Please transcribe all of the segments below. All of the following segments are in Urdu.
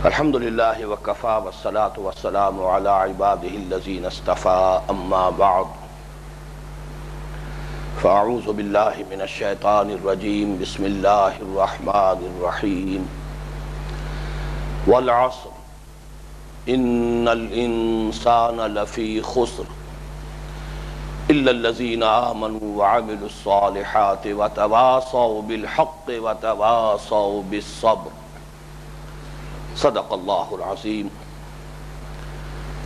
الحمد للہ وکفا والصلاة والسلام علی عبادہ الذین اصطفیٰ اما بعد فاعوذ باللہ من الشیطان الرجیم بسم اللہ الرحمن الرحیم والعصر ان الانسان لفی خسر الا الذین آمنوا وعملوا الصالحات وتواصوا بالحق وتواصوا بالصبر صدق اللہ العظیم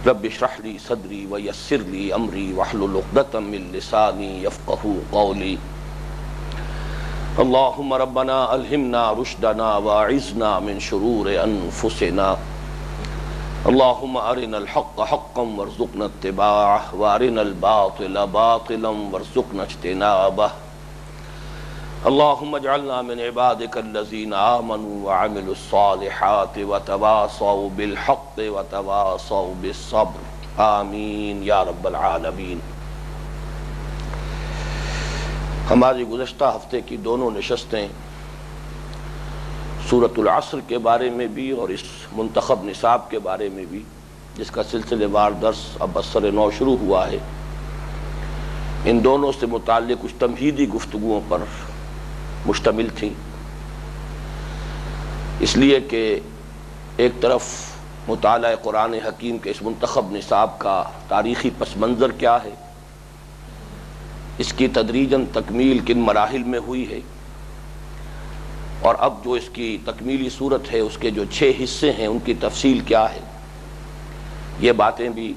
رب اشرح لی صدری ویسر لی امری واحلل عقدۃ من لسانی یفقہوا قولی اللہم ربنا الہمنا رشدنا واعذنا من شرور انفسنا اللہم ارنا الحق حقا وارزقنا اتباعہ وارنا الباطل باطلا وارزقنا اجتنابہ اللہم اجعلنا من عبادک الذین آمنوا وعملوا الصالحات وتواصوا بالحق وتواصوا بالصبر آمین یا رب العالمین۔ ہماری گزشتہ ہفتے کی دونوں نشستیں سورۃ العصر کے بارے میں بھی اور اس منتخب نصاب کے بارے میں بھی، جس کا سلسلے وار درس اب اثر نو شروع ہوا ہے، ان دونوں سے متعلق کچھ تمہیدی گفتگوؤں پر مشتمل تھیں، اس لیے کہ ایک طرف مطالعہ قرآن حکیم کے اس منتخب نصاب کا تاریخی پس منظر کیا ہے، اس کی تدریجاً تکمیل کن مراحل میں ہوئی ہے، اور اب جو اس کی تکمیلی صورت ہے اس کے جو 6 حصے ہیں ان کی تفصیل کیا ہے، یہ باتیں بھی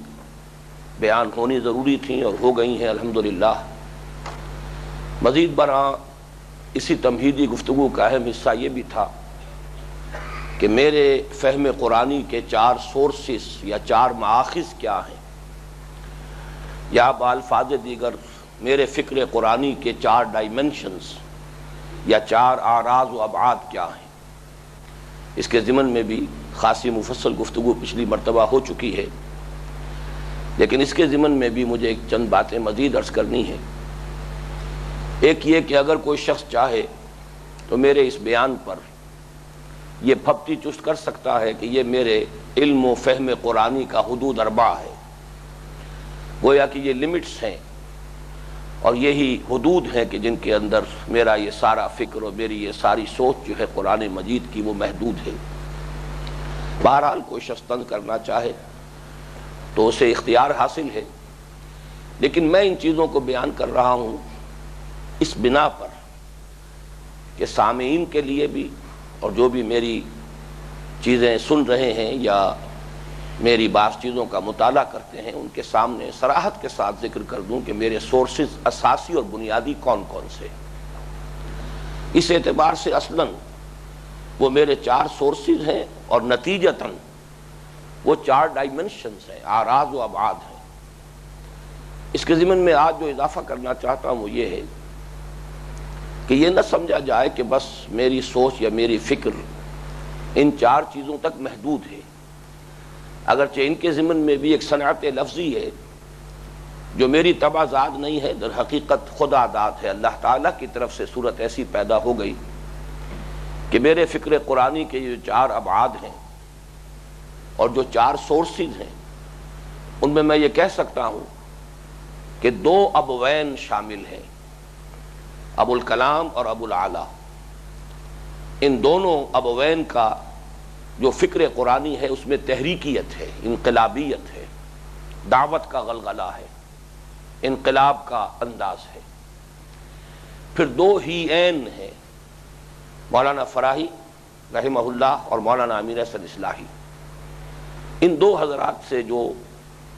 بیان ہونی ضروری تھیں اور ہو گئی ہیں الحمدللہ۔ مزید برآں اسی تمہیدی گفتگو کا اہم حصہ یہ بھی تھا کہ میرے فہم قرآنی کے 4 سورسز یا 4 مآخذ کیا ہیں، یا بالفاظ دیگر میرے فکر قرآنی کے 4 ڈائمنشنز یا 4 اعراض و ابعاد کیا ہیں۔ اس کے ضمن میں بھی خاصی مفصل گفتگو پچھلی مرتبہ ہو چکی ہے، لیکن اس کے ضمن میں بھی مجھے ایک چند باتیں مزید عرض کرنی ہیں۔ ایک یہ کہ اگر کوئی شخص چاہے تو میرے اس بیان پر یہ پھپتی چست کر سکتا ہے کہ یہ میرے علم و فہم قرآنی کا حدود 4 ہے، گویا کہ یہ لمٹس ہیں اور یہی حدود ہیں کہ جن کے اندر میرا یہ سارا فکر اور میری یہ ساری سوچ جو ہے قرآن مجید کی وہ محدود ہے۔ بہرحال کوئی شخص طنز کرنا چاہے تو اسے اختیار حاصل ہے، لیکن میں ان چیزوں کو بیان کر رہا ہوں اس بنا پر کہ سامعین کے لیے بھی اور جو بھی میری چیزیں سن رہے ہیں یا میری بعض چیزوں کا مطالعہ کرتے ہیں ان کے سامنے صراحت کے ساتھ ذکر کر دوں کہ میرے سورسز اساسی اور بنیادی کون کون سے۔ اس اعتبار سے اصلاً وہ میرے 4 سورسز ہیں اور نتیجتاً وہ 4 ڈائمنشنز ہیں، اعراض و ابعاد ہیں۔ اس کے ضمن میں آج جو اضافہ کرنا چاہتا ہوں وہ یہ ہے کہ یہ نہ سمجھا جائے کہ بس میری سوچ یا میری فکر ان 4 چیزوں تک محدود ہے، اگرچہ ان کے ضمن میں بھی ایک صنعت لفظی ہے جو میری طبع ذات نہیں ہے، در حقیقت خدا داد ہے، اللہ تعالیٰ کی طرف سے صورت ایسی پیدا ہو گئی کہ میرے فکر قرآنی کے جو 4 ابعاد ہیں اور جو 4 سورسز ہیں ان میں یہ کہہ سکتا ہوں کہ 2 ابوین شامل ہیں، ابو الکلام اور ابو العلا۔ ان دونوں ابوین کا جو فکر قرآنی ہے اس میں تحریکیت ہے، انقلابیت ہے، دعوت کا غلغلہ ہے، انقلاب کا انداز ہے۔ پھر 2 ہی عین ہیں، مولانا فراہی رحمہ اللہ اور مولانا امیر حسن اصلاحی۔ ان 2 حضرات سے جو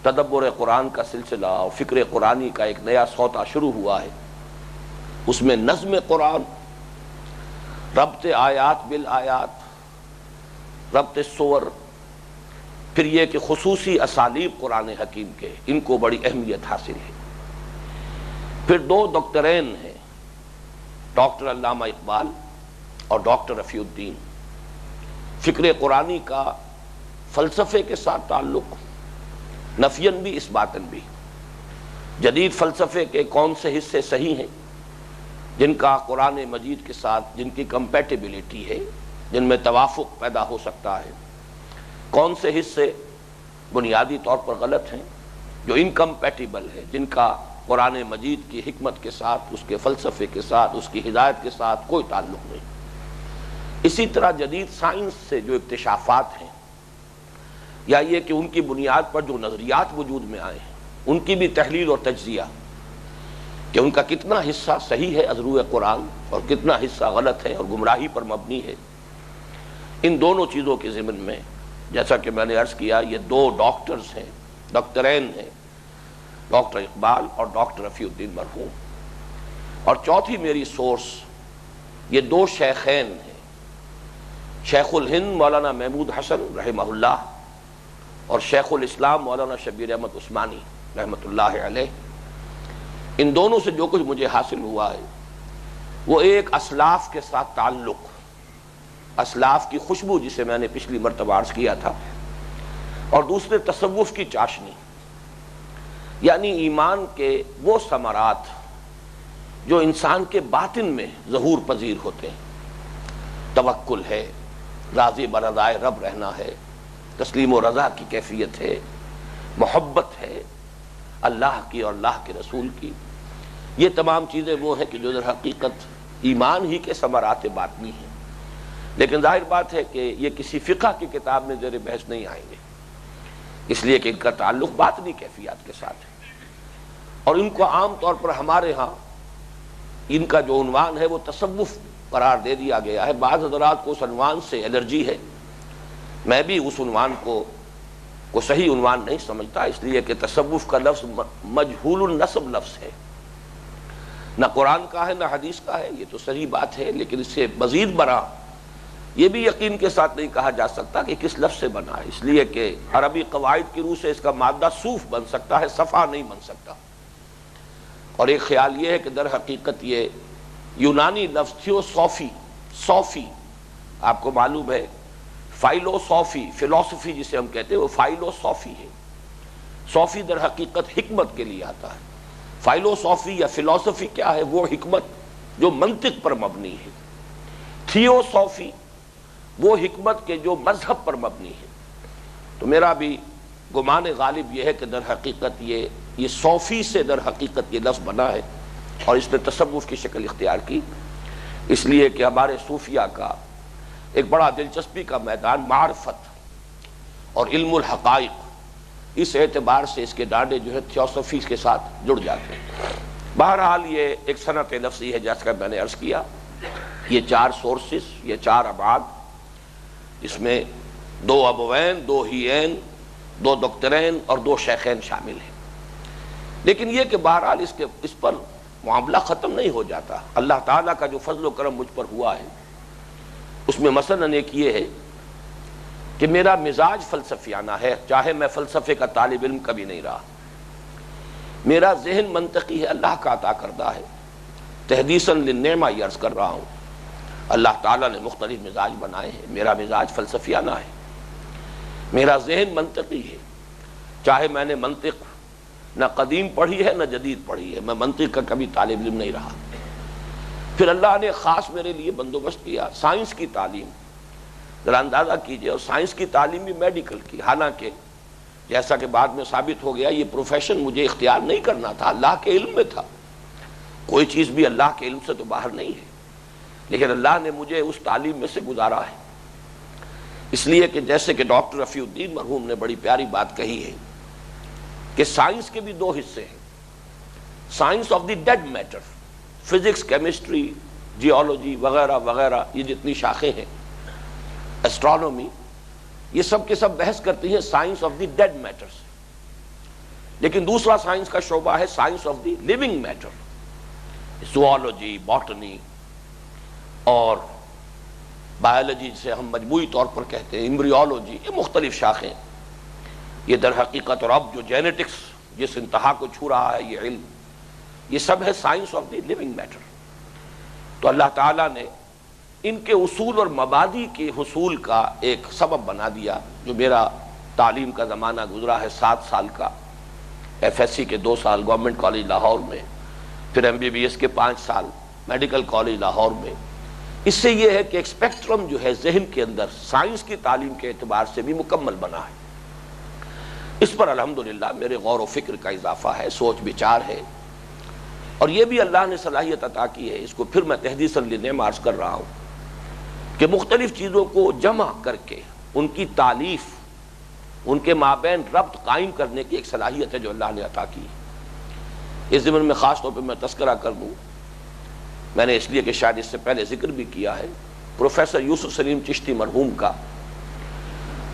تدبر قرآن کا سلسلہ اور فکر قرآنی کا ایک نیا سوتا شروع ہوا ہے، اس میں نظم قرآن، ربط آیات بالآیات، ربط سور، پھر یہ کہ خصوصی اسالیب قرآن حکیم کے ان کو بڑی اہمیت حاصل ہے۔ پھر 2 ڈاکٹرین ہیں، ڈاکٹر علامہ اقبال اور ڈاکٹر رفیع الدین۔ فکر قرآنی کا فلسفے کے ساتھ تعلق نفیاً بھی اس باتاً بھی، جدید فلسفے کے کون سے حصے صحیح ہیں جن کا قرآن مجید کے ساتھ جن کی کمپیٹیبلٹی ہے، جن میں توافق پیدا ہو سکتا ہے، کون سے حصے بنیادی طور پر غلط ہیں، جو انکمپیٹیبل ہے، جن کا قرآن مجید کی حکمت کے ساتھ، اس کے فلسفے کے ساتھ، اس کی ہدایت کے ساتھ کوئی تعلق نہیں۔ اسی طرح جدید سائنس سے جو اکتشافات ہیں، یا یہ کہ ان کی بنیاد پر جو نظریات وجود میں آئے ہیں، ان کی بھی تحلیل اور تجزیہ، کہ ان کا کتنا حصہ صحیح ہے از روئے قرآن اور کتنا حصہ غلط ہے اور گمراہی پر مبنی ہے، ان دونوں چیزوں کے ضمن میں جیسا کہ میں نے عرض کیا، یہ دو ڈاکٹرز ہیں، ڈاکٹرین ہیں، ڈاکٹر اقبال اور ڈاکٹر رفیع الدین مرحوم، اور چوتھی میری سورس یہ دو شیخین ہیں، شیخ الہند مولانا محمود حسن رحمہ اللہ اور شیخ الاسلام مولانا شبیر احمد عثمانی رحمۃ اللہ علیہ۔ ان دونوں سے جو کچھ مجھے حاصل ہوا ہے وہ ایک اسلاف کے ساتھ تعلق، اسلاف کی خوشبو جسے میں نے پچھلی مرتبہ عرض کیا تھا، اور دوسرے تصوف کی چاشنی، یعنی ایمان کے وہ ثمرات جو انسان کے باطن میں ظہور پذیر ہوتے ہیں، توکل ہے، راضی برضائے رب رہنا ہے، تسلیم و رضا کی کیفیت ہے، محبت ہے اللہ کی اور اللہ کے رسول کی، یہ تمام چیزیں وہ ہیں کہ جو در حقیقت ایمان ہی کے ثمرات باطنی ہیں، لیکن ظاہر بات ہے کہ یہ کسی فقہ کی کتاب میں زیر بحث نہیں آئیں گے، اس لیے کہ ان کا تعلق باطنی کیفیات کے ساتھ ہے، اور ان کو عام طور پر ہمارے ہاں ان کا جو عنوان ہے وہ تصوف قرار دے دیا گیا ہے۔ بعض حضرات کو اس عنوان سے الرجی ہے، میں بھی اس عنوان کو صحیح عنوان نہیں سمجھتا، اس لیے کہ تصوف کا لفظ مجہول النسب لفظ ہے، نہ قرآن کا ہے نہ حدیث کا ہے، یہ تو صحیح بات ہے، لیکن اس سے مزید برآں یہ بھی یقین کے ساتھ نہیں کہا جا سکتا کہ کس لفظ سے بنا ہے، اس لیے کہ عربی قواعد کی روح سے اس کا مادہ صوف بن سکتا ہے، صفا نہیں بن سکتا۔ اور ایک خیال یہ ہے کہ در حقیقت یہ یونانی لفظ تھیوسوفی، صوفی، آپ کو معلوم ہے فائلوسوفی، فلسفی جسے ہم کہتے ہیں وہ فائلوسوفی ہے، صوفی در حقیقت حکمت کے لیے آتا ہے، فائلوسوفی یا فلسفی کیا ہے؟ وہ حکمت جو منطق پر مبنی ہے، تھیوسوفی وہ حکمت کے جو مذہب پر مبنی ہے۔ تو میرا بھی گمان غالب یہ ہے کہ در حقیقت یہ صوفی سے در حقیقت یہ لفظ بنا ہے اور اس نے تصوف کی شکل اختیار کی، اس لیے کہ ہمارے صوفیہ کا ایک بڑا دلچسپی کا میدان معرفت اور علم الحقائق، اس اعتبار سے اس کے ڈانڈے جو ہے تھیوسوفی کے ساتھ جڑ جاتے ہیں۔ بہرحال یہ ایک صنعت لفظی ہے، جیسا کہ میں نے عرض کیا، یہ چار سورسز، یہ چار ابعاد، اس میں دو ابوین، دو ہیین، دو دکترین اور دو شیخین شامل ہیں، لیکن یہ کہ بہرحال اس پر معاملہ ختم نہیں ہو جاتا۔ اللہ تعالیٰ کا جو فضل و کرم مجھ پر ہوا ہے اس میں مثلاً ایک یہ ہے کہ میرا مزاج فلسفیانہ ہے، چاہے میں فلسفے کا طالب علم کبھی نہیں رہا، میرا ذہن منطقی ہے، اللہ کا عطا کردہ ہے، تحدیثاً للنعمہ یہ عرض کر رہا ہوں، اللہ تعالیٰ نے مختلف مزاج بنائے ہیں، میرا مزاج فلسفیانہ ہے، میرا ذہن منطقی ہے، چاہے میں نے منطق نہ قدیم پڑھی ہے نہ جدید پڑھی ہے، میں منطق کا کبھی طالب علم نہیں رہا۔ پھر اللہ نے خاص میرے لیے بندوبست کیا سائنس کی تعلیم، ذرا اندازہ کیجئے، اور سائنس کی تعلیم بھی میڈیکل کی، حالانکہ جیسا کہ بعد میں ثابت ہو گیا یہ پروفیشن مجھے اختیار نہیں کرنا تھا، اللہ کے علم میں تھا، کوئی چیز بھی اللہ کے علم سے تو باہر نہیں ہے، لیکن اللہ نے مجھے اس تعلیم میں سے گزارا ہے، اس لیے کہ جیسے کہ ڈاکٹر رفیع الدین مرحوم نے بڑی پیاری بات کہی ہے کہ سائنس کے بھی دو حصے ہیں، science of the dead matter, physics, chemistry, geology وغیرہ وغیرہ، یہ جتنی شاخیں ہیں، ایسٹرونومی، یہ سب کے سب بحث کرتی ہیں science of the dead matters, لیکن دوسرا سائنس کا شعبہ ہے science of the living matter, zoology, botany اور بایولوجی جسے ہم مجموعی طور پر کہتے ہیں، ایمبریولوجی، یہ مختلف شاخیں، یہ در حقیقت اور اب جو جینیٹکس جس انتہا کو چھو رہا ہے یہ علم، یہ سب ہے science of the living matter. تو اللہ تعالیٰ نے ان کے اصول اور مبادی کے حصول کا ایک سبب بنا دیا، جو میرا تعلیم کا زمانہ گزرا ہے 7 سال کا، ایف ایس سی کے 2 سال گورنمنٹ کالج لاہور میں، پھر ایم بی بی ایس کے 5 سال میڈیکل کالج لاہور میں، اس سے یہ ہے کہ ایک اسپیکٹرم جو ہے ذہن کے اندر سائنس کی تعلیم کے اعتبار سے بھی مکمل بنا ہے. اس پر الحمدللہ میرے غور و فکر کا اضافہ ہے، سوچ بچار ہے، اور یہ بھی اللہ نے صلاحیت عطا کی ہے. اس کو پھر میں تحدیثاً لنعم عرض کر رہا ہوں کہ مختلف چیزوں کو جمع کر کے ان کی تالیف، ان کے مابین ربط قائم کرنے کی ایک صلاحیت ہے جو اللہ نے عطا کی. اس ضمن میں خاص طور پہ میں تذکرہ کر دوں، میں نے اس لیے کہ شاید اس سے پہلے ذکر بھی کیا ہے، پروفیسر یوسف سلیم چشتی مرحوم کا،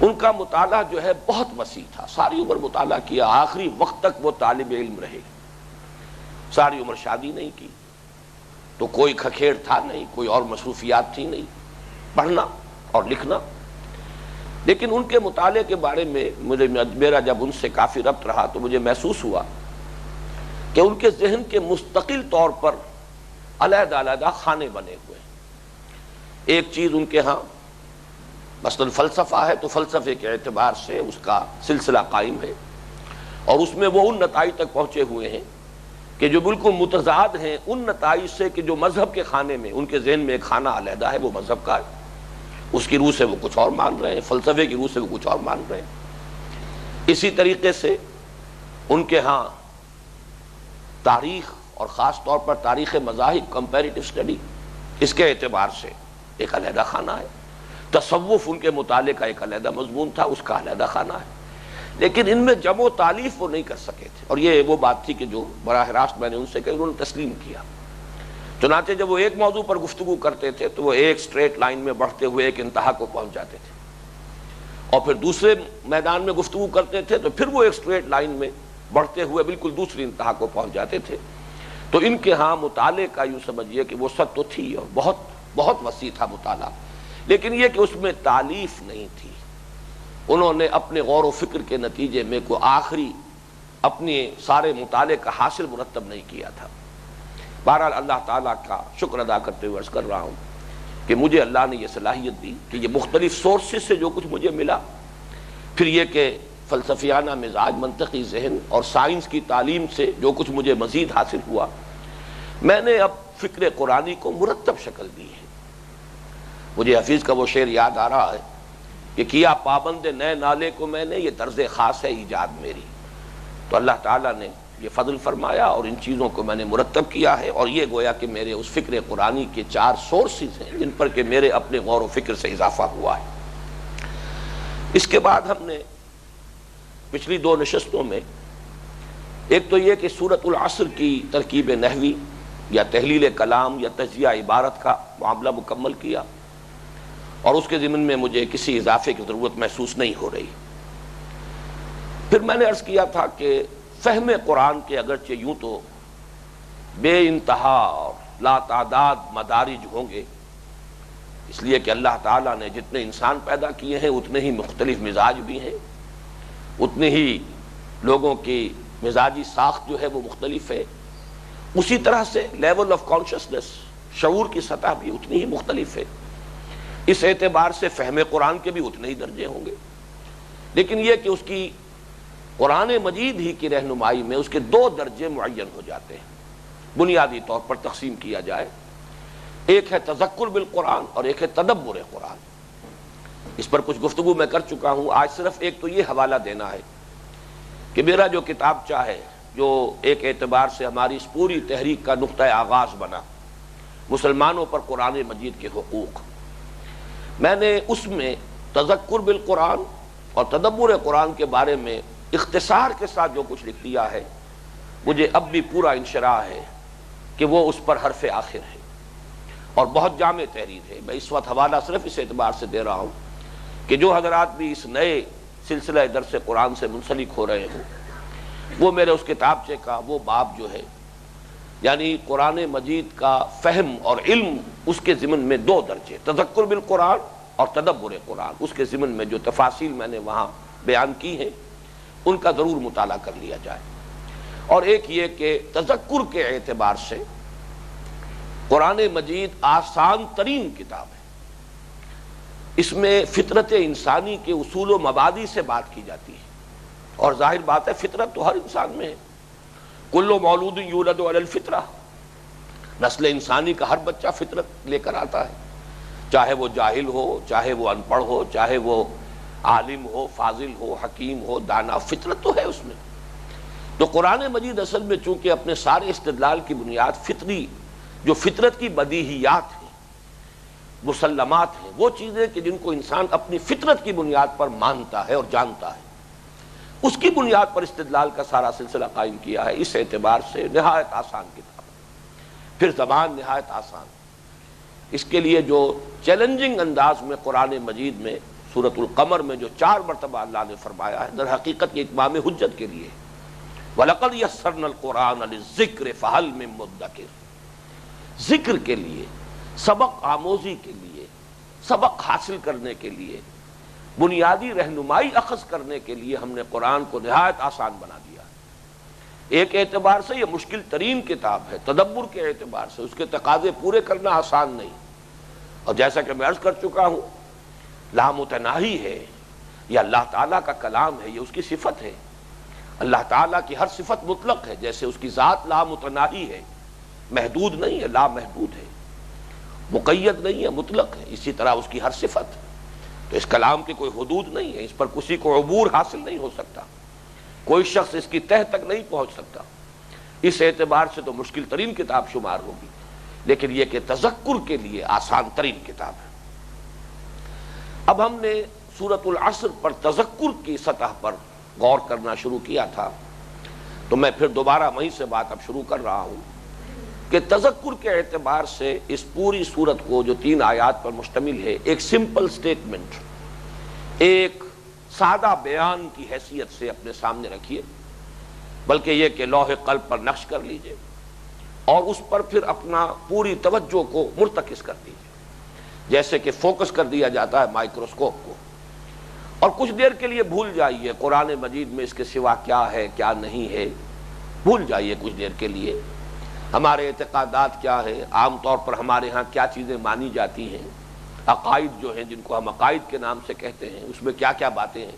ان کا مطالعہ جو ہے بہت وسیع تھا. ساری عمر مطالعہ کیا، آخری وقت تک وہ طالب علم رہے. ساری عمر شادی نہیں کی تو کوئی کھکھیڑ تھا نہیں، کوئی اور مصروفیات تھی نہیں، پڑھنا اور لکھنا. لیکن ان کے مطالعے کے بارے میں میرا جب ان سے کافی ربط رہا تو مجھے محسوس ہوا کہ ان کے ذہن کے مستقل طور پر علیحدہ علیحدہ خانے بنے ہوئے. ایک چیز ان کے ہاں مثلا فلسفہ ہے تو فلسفے کے اعتبار سے اس کا سلسلہ قائم ہے، اور اس میں وہ ان نتائج تک پہنچے ہوئے ہیں کہ جو بالکل متضاد ہیں ان نتائج سے کہ جو مذہب کے خانے میں ان کے ذہن میں ایک خانہ علیحدہ ہے وہ مذہب کا ہے، اس کی روح سے وہ کچھ اور مان رہے ہیں، فلسفے کی روح سے وہ کچھ اور مان رہے ہیں. اسی طریقے سے ان کے ہاں تاریخ اور خاص طور پر تاریخ مذاہب، کمپیریٹو اسٹڈی، اس کے اعتبار سے ایک علیحدہ خانہ ہے. تصوف ان کے مطالعے کا ایک علیحدہ مضمون تھا، اس کا علیحدہ خانہ ہے. لیکن ان میں جمع و تالیف وہ نہیں کر سکے تھے، اور یہ وہ بات تھی کہ جو براہ راست میں نے ان سے کہی، انہوں نے تسلیم کیا. چنانچہ جب وہ ایک موضوع پر گفتگو کرتے تھے تو وہ ایک سٹریٹ لائن میں بڑھتے ہوئے ایک انتہا کو پہنچ جاتے تھے، اور پھر دوسرے میدان میں گفتگو کرتے تھے تو پھر وہ ایک سٹریٹ لائن میں بڑھتے ہوئے بالکل دوسری انتہا کو پہنچ جاتے تھے. تو ان کے ہاں مطالعے کا یوں سمجھیے کہ وہ سطح تو تھی اور بہت بہت وسیع تھا مطالعہ، لیکن یہ کہ اس میں تالیف نہیں تھی. انہوں نے اپنے غور و فکر کے نتیجے میں کوئی آخری اپنے سارے مطالعے کا حاصل مرتب نہیں کیا تھا. بہرحال اللہ تعالیٰ کا شکر ادا کرتے ہوئے عرض کر رہا ہوں کہ مجھے اللہ نے یہ صلاحیت دی کہ یہ مختلف سورسز سے جو کچھ مجھے ملا، پھر یہ کہ فلسفیانہ مزاج، منطقی ذہن اور سائنس کی تعلیم سے جو کچھ مجھے مزید حاصل ہوا، میں نے اب فکر قرآنی کو مرتب شکل دی ہے. مجھے حفیظ کا وہ شعر یاد آ رہا ہے کہ کیا پابند نئے نالے کو میں نے، یہ طرز خاص ہے ایجاد میری. تو اللہ تعالیٰ نے یہ فضل فرمایا اور ان چیزوں کو میں نے مرتب کیا ہے، اور یہ گویا کہ میرے اس فکر قرآنی کے 4 سورسز ہیں جن پر کہ میرے اپنے غور و فکر سے اضافہ ہوا ہے. اس کے بعد ہم نے پچھلی 2 نشستوں میں ایک تو یہ کہ سورۃ العصر کی ترکیب نحوی یا تحلیل کلام یا تجزیہ عبارت کا معاملہ مکمل کیا، اور اس کے ضمن میں مجھے کسی اضافے کی ضرورت محسوس نہیں ہو رہی. پھر میں نے عرض کیا تھا کہ فہم قرآن کے اگرچہ یوں تو بے انتہا اور لا تعداد مدارج ہوں گے، اس لیے کہ اللہ تعالیٰ نے جتنے انسان پیدا کیے ہیں اتنے ہی مختلف مزاج بھی ہیں، اتنے ہی لوگوں کی مزاجی ساخت جو ہے وہ مختلف ہے، اسی طرح سے لیول آف کانشسنس، شعور کی سطح بھی اتنی ہی مختلف ہے. اس اعتبار سے فہم قرآن کے بھی اتنے ہی درجے ہوں گے. لیکن یہ کہ اس کی قرآن مجید ہی کی رہنمائی میں اس کے 2 درجے معین ہو جاتے ہیں، بنیادی طور پر تقسیم کیا جائے. ایک ہے تذکر بالقرآن اور ایک ہے تدبر قرآن. اس پر کچھ گفتگو میں کر چکا ہوں. آج صرف ایک تو یہ حوالہ دینا ہے کہ میرا جو کتابچہ ہے، جو ایک اعتبار سے ہماری اس پوری تحریک کا نقطہ آغاز بنا، مسلمانوں پر قرآن مجید کے حقوق، میں نے اس میں تذکر بالقرآن اور تدبر قرآن کے بارے میں اختصار کے ساتھ جو کچھ لکھ دیا ہے، مجھے اب بھی پورا انشراح ہے کہ وہ اس پر حرف آخر ہے اور بہت جامع تحریر ہے. میں اس وقت حوالہ صرف اس اعتبار سے دے رہا ہوں کہ جو حضرات بھی اس نئے سلسلہ درس قرآن سے منسلک ہو رہے ہوں، وہ میرے اس کتابچے کا وہ باب جو ہے، یعنی قرآن مجید کا فہم اور علم، اس کے ضمن میں 2 درجے، تذکر بالقرآن اور تدبر قرآن، اس کے ضمن میں جو تفاصیل میں نے وہاں بیان کی ہیں ان کا ضرور مطالعہ کر لیا جائے. اور ایک یہ کہ تذکر کے اعتبار سے قرآن مجید آسان ترین کتاب ہے. اس میں فطرت انسانی کے اصول و مبادی سے بات کی جاتی ہے، اور ظاہر بات ہے فطرت تو ہر انسان میں ہے. کل مولود یولد علی الفطرہ، نسل انسانی کا ہر بچہ فطرت لے کر آتا ہے. چاہے وہ جاہل ہو، چاہے وہ ان پڑھ ہو، چاہے وہ عالم ہو، فاضل ہو، حکیم ہو، دانا، فطرت تو ہے اس میں۔ تو قرآن مجید اصل میں چونکہ اپنے سارے استدلال کی بنیاد فطری، جو فطرت کی بدیہیات ہیں، مسلمات ہیں، وہ چیزیں کہ جن کو انسان اپنی فطرت کی بنیاد پر مانتا ہے اور جانتا ہے، اس کی بنیاد پر استدلال کا سارا سلسلہ قائم کیا ہے۔ اس اعتبار سے نہایت آسان کتاب، پھر زبان نہایت آسان۔ اس کے لیے جو چیلنجنگ انداز میں قرآن مجید میں سورۃ القمر میں جو 4 مرتبہ اللہ نے فرمایا ہے، در حقیقت یہ اتمام حجت کے لیے، وَلَقَدْ يَسَّرْنَا الْقُرْآنَ لِلذِّكْرِ فَهَلْ مِن مُدَّكِرٍ، ذکر کے لیے، سبق آموزی کے لیے، سبق حاصل کرنے کے لیے، بنیادی رہنمائی اخذ کرنے کے لیے ہم نے قرآن کو نہایت آسان بنا دیا ہے۔ ایک اعتبار سے یہ مشکل ترین کتاب ہے، تدبر کے اعتبار سے اس کے تقاضے پورے کرنا آسان نہیں، اور جیسا کہ میں عرض کر چکا ہوں، لامتناہی ہے، یہ اللہ تعالیٰ کا کلام ہے، یہ اس کی صفت ہے۔ اللہ تعالیٰ کی ہر صفت مطلق ہے، جیسے اس کی ذات لامتناہی ہے، محدود نہیں ہے، لامحدود ہے، مقید نہیں ہے، مطلق ہے، اسی طرح اس کی ہر صفت ہے۔ تو اس کلام کی کوئی حدود نہیں ہے، اس پر کسی کو عبور حاصل نہیں ہو سکتا، کوئی شخص اس کی تہ تک نہیں پہنچ سکتا۔ اس اعتبار سے تو مشکل ترین کتاب شمار ہوگی، لیکن یہ کہ تذکر کے لیے آسان ترین کتاب ہے۔ اب ہم نے سورۃ العصر پر تذکر کی سطح پر غور کرنا شروع کیا تھا، تو میں پھر دوبارہ وہیں سے بات اب شروع کر رہا ہوں کہ تذکر کے اعتبار سے اس پوری سورت کو جو 3 آیات پر مشتمل ہے، ایک سمپل سٹیٹمنٹ، ایک سادہ بیان کی حیثیت سے اپنے سامنے رکھیے، بلکہ یہ کہ لوح قلب پر نقش کر لیجئے اور اس پر پھر اپنا پوری توجہ کو مرتکز کر دیجئے، جیسے کہ فوکس کر دیا جاتا ہے مائکروسکوپ کو، اور کچھ دیر کے لیے بھول جائیے قرآن مجید میں اس کے سوا کیا ہے کیا نہیں ہے، بھول جائیے کچھ دیر کے لیے ہمارے اعتقادات کیا ہے، عام طور پر ہمارے ہاں کیا چیزیں مانی جاتی ہیں، عقائد جو ہیں جن کو ہم عقائد کے نام سے کہتے ہیں، اس میں کیا کیا باتیں ہیں،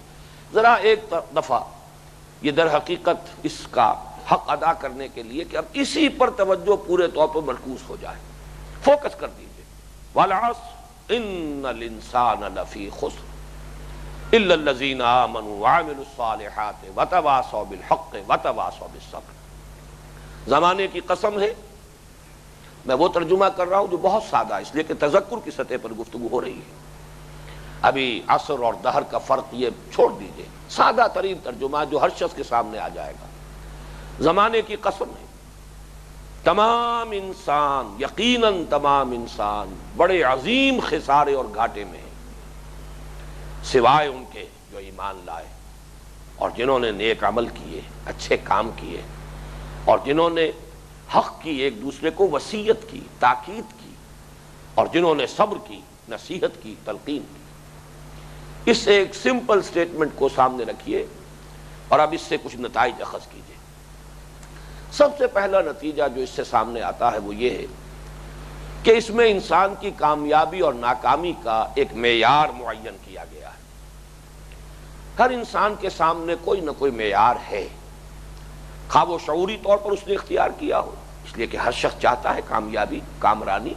ذرا ایک دفعہ یہ در حقیقت اس کا حق ادا کرنے کے لیے کہ اب اسی پر توجہ پورے طور پر مرکوز ہو جائے، فوکس کر دیجئے۔ وَالْعَصْرِ إِنَّ الْإِنسَانَ لَفِي خُسْرٍ إِلَّا الَّذِينَ آمَنُوا وَعَمِلُوا الصَّالِحَاتِ وَتَوَاصَوْا بِالْحَقِّ وَتَوَاصَوْا بِالصَّبْرِ۔ زمانے کی قسم ہے، میں وہ ترجمہ کر رہا ہوں جو بہت سادہ ہے، اس لیے کہ تذکر کی سطح پر گفتگو ہو رہی ہے، ابھی عصر اور دہر کا فرق یہ چھوڑ دیجئے، سادہ ترین ترجمہ جو ہر شخص کے سامنے آ جائے گا۔ زمانے کی قسم ہے، تمام انسان، یقیناً تمام انسان بڑے عظیم خسارے اور گھاٹے میں ہیں، سوائے ان کے جو ایمان لائے اور جنہوں نے نیک عمل کیے، اچھے کام کیے، اور جنہوں نے حق کی، ایک دوسرے کو وصیت کی، تاکید کی، اور جنہوں نے صبر کی، نصیحت کی، تلقین کی۔ اس ایک سمپل سٹیٹمنٹ کو سامنے رکھیے اور اب اس سے کچھ نتائج اخذ کیجیے۔ سب سے پہلا نتیجہ جو اس سے سامنے آتا ہے وہ یہ ہے کہ اس میں انسان کی کامیابی اور ناکامی کا ایک معیار معین کیا گیا ہے۔ ہر انسان کے سامنے کوئی نہ کوئی معیار ہے، خواہ وہ شعوری طور پر اس نے اختیار کیا ہو، اس لیے کہ ہر شخص چاہتا ہے کامیابی، کامرانی،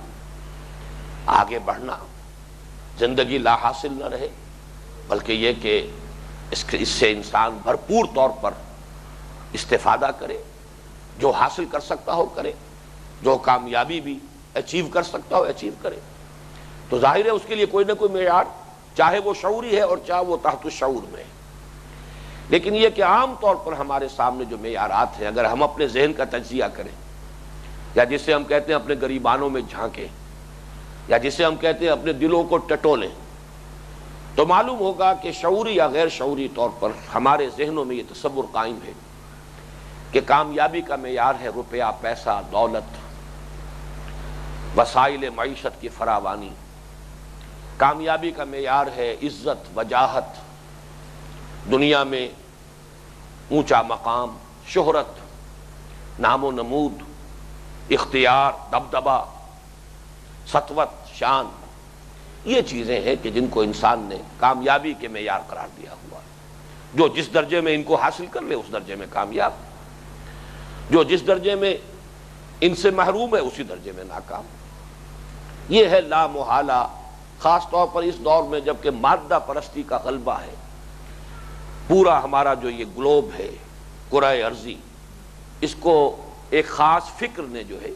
آگے بڑھنا، زندگی لا حاصل نہ رہے، بلکہ یہ کہ اس سے انسان بھرپور طور پر استفادہ کرے، جو حاصل کر سکتا ہو کرے، جو کامیابی بھی اچیو کر سکتا ہو اچیو کرے۔ تو ظاہر ہے اس کے لیے کوئی نہ کوئی معیار، چاہے وہ شعوری ہے اور چاہے وہ تحت الشعور میں ہے۔ لیکن یہ کہ عام طور پر ہمارے سامنے جو معیارات ہیں، اگر ہم اپنے ذہن کا تجزیہ کریں، یا جسے ہم کہتے ہیں اپنے گریبانوں میں جھانکیں، یا جسے ہم کہتے ہیں اپنے دلوں کو ٹٹولیں، تو معلوم ہوگا کہ شعوری یا غیر شعوری طور پر ہمارے ذہنوں میں یہ تصور قائم ہے کہ کامیابی کا معیار ہے روپیہ، پیسہ، دولت، وسائل معیشت کی فراوانی۔ کامیابی کا معیار ہے عزت، وجاہت، دنیا میں اونچا مقام، شہرت، نام و نمود، اختیار، دبدبہ، سطوت، شان۔ یہ چیزیں ہیں کہ جن کو انسان نے کامیابی کے معیار قرار دیا ہوا ہے۔ جو جس درجے میں ان کو حاصل کر لے اس درجے میں کامیاب، جو جس درجے میں ان سے محروم ہے اسی درجے میں ناکام۔ یہ ہے لا محالہ خاص طور پر اس دور میں جب کہ مادہ پرستی کا غلبہ ہے، پورا ہمارا جو یہ گلوب ہے، کرۂ ارضی، اس کو ایک خاص فکر نے جو ہے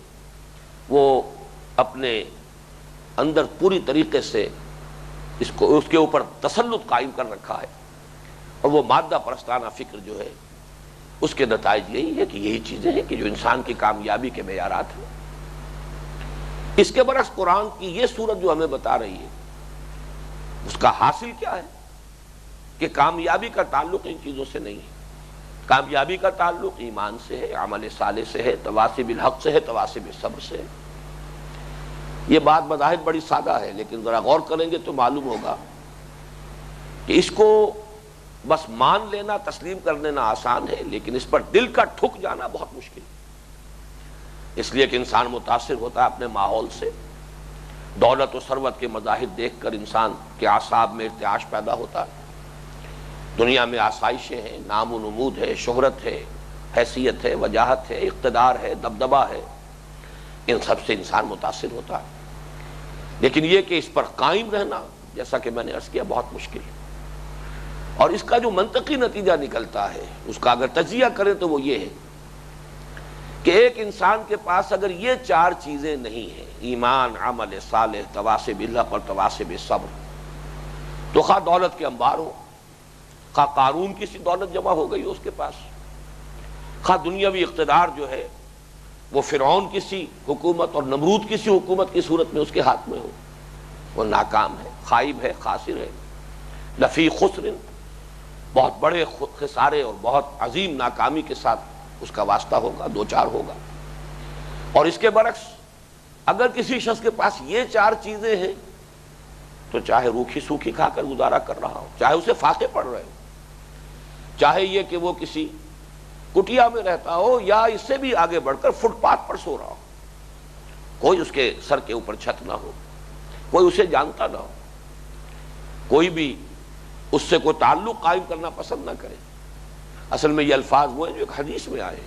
وہ اپنے اندر پوری طریقے سے اس کے اوپر تسلط قائم کر رکھا ہے، اور وہ مادہ پرستانہ فکر جو ہے اس کے نتائج یہی ہے کہ یہی چیزیں ہیں کہ جو انسان کی کامیابی کے معیارات ہیں۔ اس کے برعکس قرآن کی یہ صورت جو ہمیں بتا رہی ہے اس کا حاصل کیا ہے کہ کامیابی کا تعلق ان چیزوں سے نہیں ہے۔ کامیابی کا تعلق ایمان سے ہے، عمل صالح سے ہے، تواصی بالحق سے ہے، تواصی بالصبر سے ہے۔ یہ بات بظاہر بڑی سادہ ہے، لیکن ذرا غور کریں گے تو معلوم ہوگا کہ اس کو بس مان لینا، تسلیم کر لینا آسان ہے، لیکن اس پر دل کا ٹھک جانا بہت مشکل ہے۔ اس لیے کہ انسان متاثر ہوتا ہے اپنے ماحول سے، دولت و ثروت کے مظاہر دیکھ کر انسان کے اعصاب میں ارتعاش پیدا ہوتا ہے۔ دنیا میں آسائشیں ہیں، نام و نمود ہے، شہرت ہے، حیثیت ہے، وجاہت ہے، اقتدار ہے، دبدبہ ہے، ان سب سے انسان متاثر ہوتا ہے، لیکن یہ کہ اس پر قائم رہنا، جیسا کہ میں نے عرض کیا، بہت مشکل ہے۔ اور اس کا جو منطقی نتیجہ نکلتا ہے، اس کا اگر تجزیہ کریں تو وہ یہ ہے کہ ایک انسان کے پاس اگر یہ چار چیزیں نہیں ہیں، ایمان، عمل صالح، تواصی بالحق اور تواصی بالصبر، تو خواہ دولت کے انبار ہو، خواہ قارون کی سی دولت جمع ہو گئی ہو اس کے پاس، خواہ دنیاوی اقتدار جو ہے وہ فرعون کی سی حکومت اور نمرود کی سی حکومت کی صورت میں اس کے ہاتھ میں ہو، وہ ناکام ہے، خائب ہے، خاسر ہے، لفی خسر، بہت بڑے خسارے اور بہت عظیم ناکامی کے ساتھ اس کا واسطہ ہوگا، دوچار ہوگا۔ اور اس کے برعکس اگر کسی شخص کے پاس یہ چار چیزیں ہیں تو چاہے روکھی سوکھی کھا کر گزارا کر رہا ہو، چاہے اسے فاقے پڑ رہے ہو، چاہے یہ کہ وہ کسی کٹیا میں رہتا ہو یا اس سے بھی آگے بڑھ کر فٹ پاتھ پر سو رہا ہو، کوئی اس کے سر کے اوپر چھت نہ ہو، کوئی اسے جانتا نہ ہو، کوئی بھی اس سے کوئی تعلق قائم کرنا پسند نہ کرے۔ اصل میں یہ الفاظ وہ ہیں جو ایک حدیث میں آئے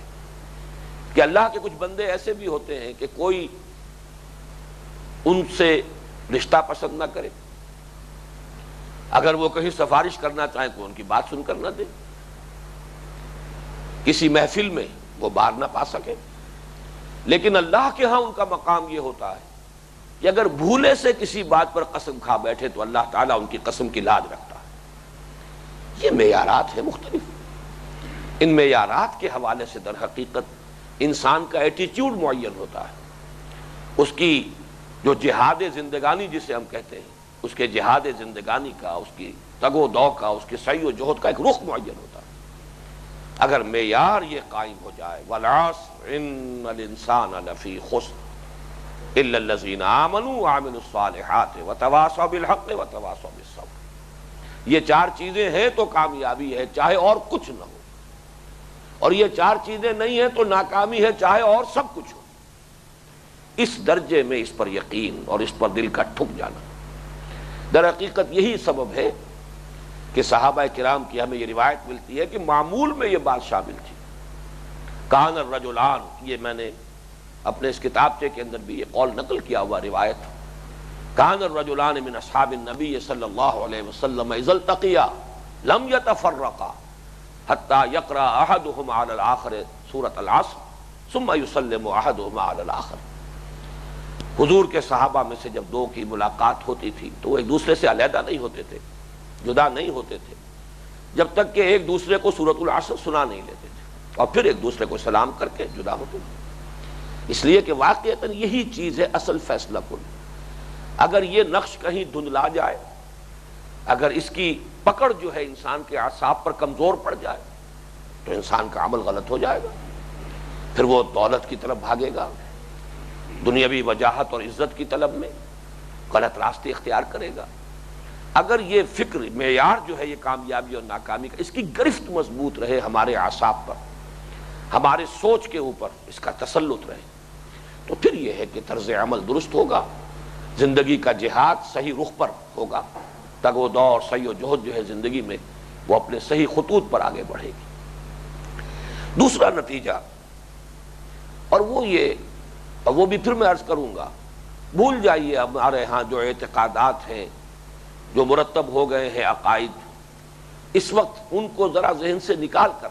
کہ اللہ کے کچھ بندے ایسے بھی ہوتے ہیں کہ کوئی ان سے رشتہ پسند نہ کرے، اگر وہ کہیں سفارش کرنا چاہیں کوئی ان کی بات سن کر نہ دے، کسی محفل میں وہ باہر نہ پا سکے، لیکن اللہ کے ہاں ان کا مقام یہ ہوتا ہے کہ اگر بھولے سے کسی بات پر قسم کھا بیٹھے تو اللہ تعالیٰ ان کی قسم کی لاج رکھتا ہے۔ یہ معیارات ہیں مختلف، ان معیارات کے حوالے سے در حقیقت انسان کا ایٹیچیوڈ معین ہوتا ہے، اس کی جو جہاد زندگانی جسے ہم کہتے ہیں، اس کے جہاد زندگانی کا، اس کی تگ و دو کا، اس کے سعی و جہد کا ایک رخ معین ہوتا ہے۔ اگر معیار یہ قائم ہو جائے، وَالْعَصْرِ إِنَّ الْإِنسَانَ لَفِي خُسْرٍ إِلَّا الَّذِينَ آمَنُوا وَعَمِلُوا الصَّالِحَاتِ وَتَوَاصَوْا بِالْحَقِّ وَتَوَاصَوْا بِالصَّبْرِ۔ یہ چار چیزیں ہیں تو کامیابی ہے، چاہے اور کچھ نہ ہو، اور یہ چار چیزیں نہیں ہیں تو ناکامی ہے، چاہے اور سب کچھ ہو۔ اس درجے میں اس پر یقین اور اس پر دل کا ٹھک جانا، در حقیقت یہی سبب ہے کہ صحابہ کرام کی ہمیں یہ روایت ملتی ہے کہ معمول میں یہ بات شامل تھی۔ کان الرجلان، یہ میں نے اپنے اس کتابچے کے اندر بھی یہ قول نقل کیا ہوا روایت، کان الرجلان من اصحاب النبی صلی اللہ علیہ وسلم اذا التقیا لم يتفرقا حتى يقرأ احدهما على الاخر سورة العصر ثم يسلم احدهما على الاخر۔ حضور کے صحابہ میں سے جب دو کی ملاقات ہوتی تھی تو وہ ایک دوسرے سے علیحدہ نہیں ہوتے تھے، جدا نہیں ہوتے تھے، جب تک کہ ایک دوسرے کو سورۃ العصر سنا نہیں لیتے تھے، اور پھر ایک دوسرے کو سلام کر کے جدا ہوتے تھے۔ اس لیے کہ واقعتاً یہی چیز ہے اصل فیصلہ کن۔ اگر یہ نقش کہیں دھندلا جائے، اگر اس کی پکڑ جو ہے انسان کے اعصاب پر کمزور پڑ جائے تو انسان کا عمل غلط ہو جائے گا، پھر وہ دولت کی طرف بھاگے گا، دنیاوی وجاہت اور عزت کی طلب میں غلط راستے اختیار کرے گا۔ اگر یہ فکر معیار جو ہے یہ کامیابی اور ناکامی کا، اس کی گرفت مضبوط رہے ہمارے اعصاب پر، ہمارے سوچ کے اوپر اس کا تسلط رہے، تو پھر یہ ہے کہ طرز عمل درست ہوگا، زندگی کا جہاد صحیح رخ پر ہوگا، تگ و دو اور سعی و جہد جو ہے زندگی میں وہ اپنے صحیح خطوط پر آگے بڑھے گی۔ دوسرا نتیجہ، اور وہ یہ، اور وہ بھی پھر میں عرض کروں گا بھول جائیے ہمارے ہاں جو اعتقادات ہیں، جو مرتب ہو گئے ہیں عقائد، اس وقت ان کو ذرا ذہن سے نکال کر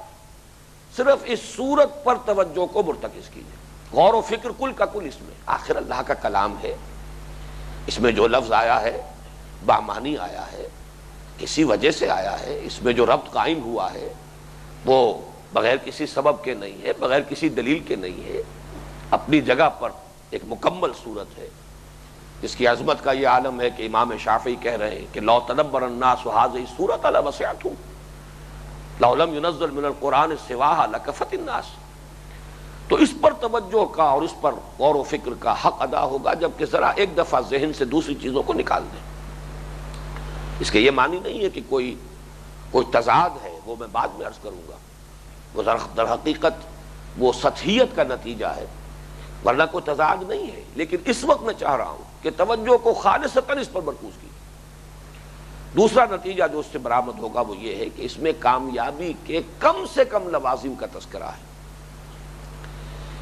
صرف اس صورت پر توجہ کو مرتکز کیجیے، غور و فکر کل کا کل اس میں، آخر اللہ کا کلام ہے، اس میں جو لفظ آیا ہے بامانی آیا ہے، کسی وجہ سے آیا ہے، اس میں جو ربط قائم ہوا ہے وہ بغیر کسی سبب کے نہیں ہے، بغیر کسی دلیل کے نہیں ہے، اپنی جگہ پر ایک مکمل صورت ہے جس کی عظمت کا یہ عالم ہے کہ امام شافعی کہہ رہے ہیں کہ لو تدبر الناس هذه السورة لوسعتهم لو لم ينزل من القرآن سواها لكفت الناس۔ تو اس پر توجہ کا اور اس پر غور و فکر کا حق ادا ہوگا جبکہ ذرا ایک دفعہ ذہن سے دوسری چیزوں کو نکال دیں۔ اس کے یہ معنی نہیں ہے کہ کوئی تضاد ہے، وہ میں بعد میں عرض کروں گا، وہ در حقیقت وہ سطحیت کا نتیجہ ہے، ورنہ کوئی تضاد نہیں ہے، لیکن اس وقت میں چاہ رہا ہوں کہ توجہ کو خالصتاً اس پر مرکوز کیجیے۔ دوسرا نتیجہ جو اس سے برآمد ہوگا وہ یہ ہے کہ اس میں کامیابی کے کم سے کم لوازم کا تذکرہ ہے،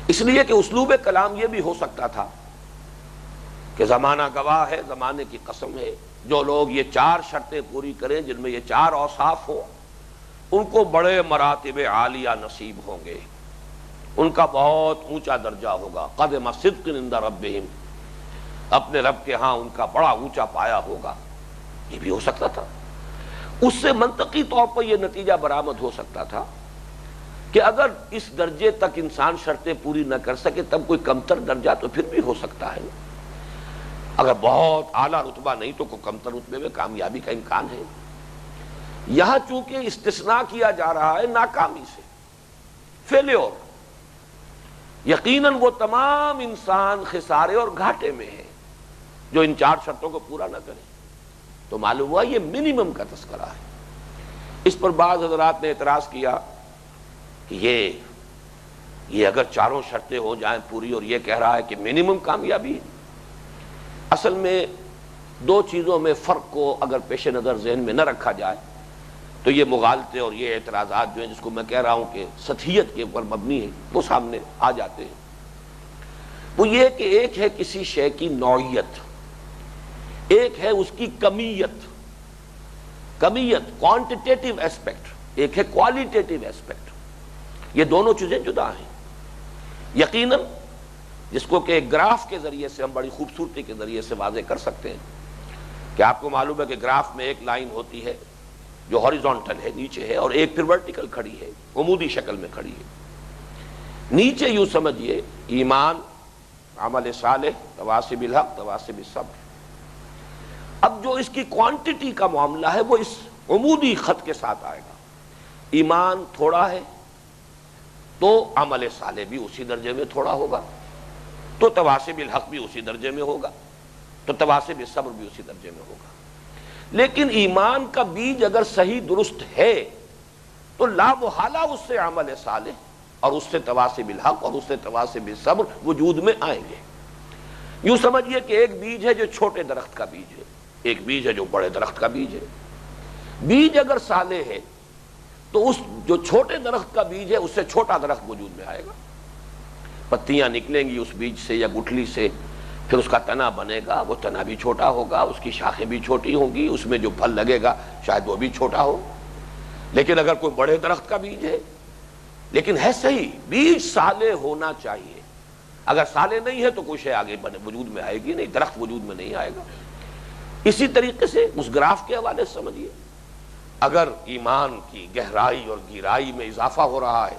اس لیے کہ اسلوب کلام یہ بھی ہو سکتا تھا کہ زمانہ گواہ ہے، زمانے کی قسم ہے، جو لوگ یہ 4 شرطیں پوری کریں جن میں یہ 4 اوصاف ہو ان کو بڑے مراتب عالیہ نصیب ہوں گے، ان کا بہت اونچا درجہ ہوگا، قدم صدق عند ربہم، اپنے رب کے ہاں ان کا بڑا اونچا پایا ہوگا۔ یہ بھی ہو سکتا تھا، اس سے منطقی طور پر یہ نتیجہ برآمد ہو سکتا تھا کہ اگر اس درجے تک انسان شرطیں پوری نہ کر سکے تب کوئی کمتر درجہ تو پھر بھی ہو سکتا ہے، اگر بہت اعلیٰ رتبہ نہیں تو کوئی کمتر رتبے میں کامیابی کا امکان ہے۔ یہاں چونکہ استثناء کیا جا رہا ہے ناکامی سے، فیلیور، یقیناً وہ تمام انسان خسارے اور گھاٹے میں ہے جو ان 4 شرطوں کو پورا نہ کرے، تو معلوم ہوا یہ منیمم کا تذکرہ ہے۔ اس پر بعض حضرات نے اعتراض کیا کہ یہ اگر 4 شرطیں ہو جائیں پوری اور یہ کہہ رہا ہے کہ منیمم کامیابی ہے۔ اصل میں 2 چیزوں میں فرق کو اگر پیش نظر ذہن میں نہ رکھا جائے تو یہ مغالطے اور یہ اعتراضات جو ہیں جس کو میں کہہ رہا ہوں کہ سطحیت کے اوپر مبنی ہے وہ سامنے آ جاتے ہیں۔ وہ یہ کہ ایک ہے کسی شے کی نوعیت، ایک ہے اس کی کمیت کوانٹیٹیو ایسپیکٹ، ایک ہے کوالیٹیٹیو ایسپیکٹ، یہ دونوں چیزیں جدا ہیں۔ یقیناً جس کو کہ ایک گراف کے ذریعے سے ہم بڑی خوبصورتی کے ذریعے سے واضح کر سکتے ہیں کہ آپ کو معلوم ہے کہ گراف میں ایک لائن ہوتی ہے جو ہاریزونٹل ہے، نیچے ہے، اور ایک پھر ورٹیکل کھڑی ہے، عمودی شکل میں کھڑی ہے۔ نیچے یوں سمجھیے ایمان، عمل صالح، تواصی بالحق، تواصی بالصبر۔ اب جو اس کی کوانٹٹی کا معاملہ ہے وہ اس عمودی خط کے ساتھ آئے گا۔ ایمان تھوڑا ہے تو عمل صالح بھی اسی درجے میں تھوڑا ہوگا، تو تواصی بالحق بھی اسی درجے میں ہوگا، تو تواصی بالصبر بھی اسی درجے میں ہوگا۔ لیکن ایمان کا بیج اگر صحیح درست ہے تو لا محالہ اس سے عمل صالح اور اس سے تواصی بالحق اور اس سے تواصی بالصبر وجود میں آئیں گے۔ یوں سمجھیے کہ ایک بیج ہے جو چھوٹے درخت کا بیج ہے، ایک بیج ہے جو بڑے درخت کا بیج ہے۔ بیج اگر صالح ہے تو اس جو چھوٹے درخت کا بیج ہے اس سے چھوٹا درخت وجود میں آئے گا، پتیاں نکلیں گی اس بیج سے یا گٹھلی سے، پھر اس کا تنا بنے گا، وہ تنا بھی چھوٹا ہوگا، اس کی شاخیں بھی چھوٹی ہوں گی، اس میں جو پھل لگے گا شاید وہ بھی چھوٹا ہو۔ لیکن اگر کوئی بڑے درخت کا بیج ہے، لیکن ہے صحیح، بیج صالح ہونا چاہیے، اگر صالح نہیں ہے تو کوئی شے آگے وجود میں آئے گی نہیں، درخت وجود میں نہیں آئے گا۔ اسی طریقے سے اس گراف کے حوالے سے سمجھیے، اگر ایمان کی گہرائی اور گہرائی میں اضافہ ہو رہا ہے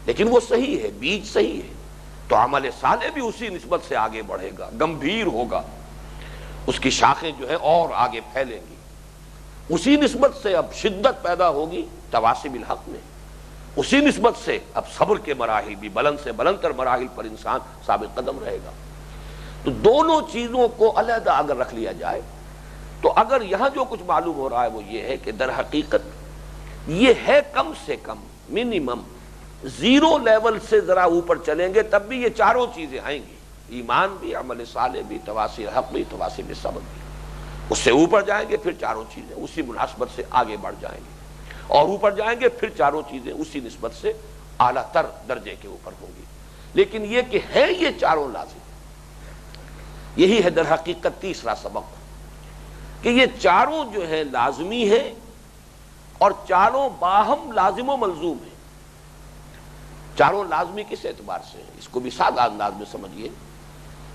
لیکن وہ صحیح ہے، بیج صحیح ہے، تو عمل صالح بھی اسی نسبت سے آگے بڑھے گا، گمبھیر ہوگا، اس کی شاخیں جو ہے اور آگے پھیلیں گی، اسی نسبت سے اب شدت پیدا ہوگی تواصی بالحق میں، اسی نسبت سے اب صبر کے مراحل بھی بلند سے بلند تر مراحل پر انسان ثابت قدم رہے گا۔ تو دونوں چیزوں کو علیحدہ اگر رکھ لیا جائے تو اگر یہاں جو کچھ معلوم ہو رہا ہے وہ یہ ہے کہ در حقیقت یہ ہے کم سے کم منیمم 0 لیول سے ذرا اوپر چلیں گے تب بھی یہ 4 چیزیں آئیں گی، ایمان بھی، عمل صالح بھی، تواصی حق بھی، تواصی بالصبر بھی۔ اس سے اوپر جائیں گے پھر 4 چیزیں اسی مناسبت سے آگے بڑھ جائیں گے، اور اوپر جائیں گے پھر 4 چیزیں اسی نسبت سے اعلیٰ تر درجے کے اوپر ہوں گی۔ لیکن یہ کہ ہے یہ 4 لازم، یہی ہے در حقیقت تیسرا سبق کہ یہ چاروں جو ہے لازمی ہے اور چاروں باہم لازم و ملزوم ہیں۔ چاروں لازمی کس اعتبار سے ہیں؟ اس کو بھی سادہ انداز میں سمجھیے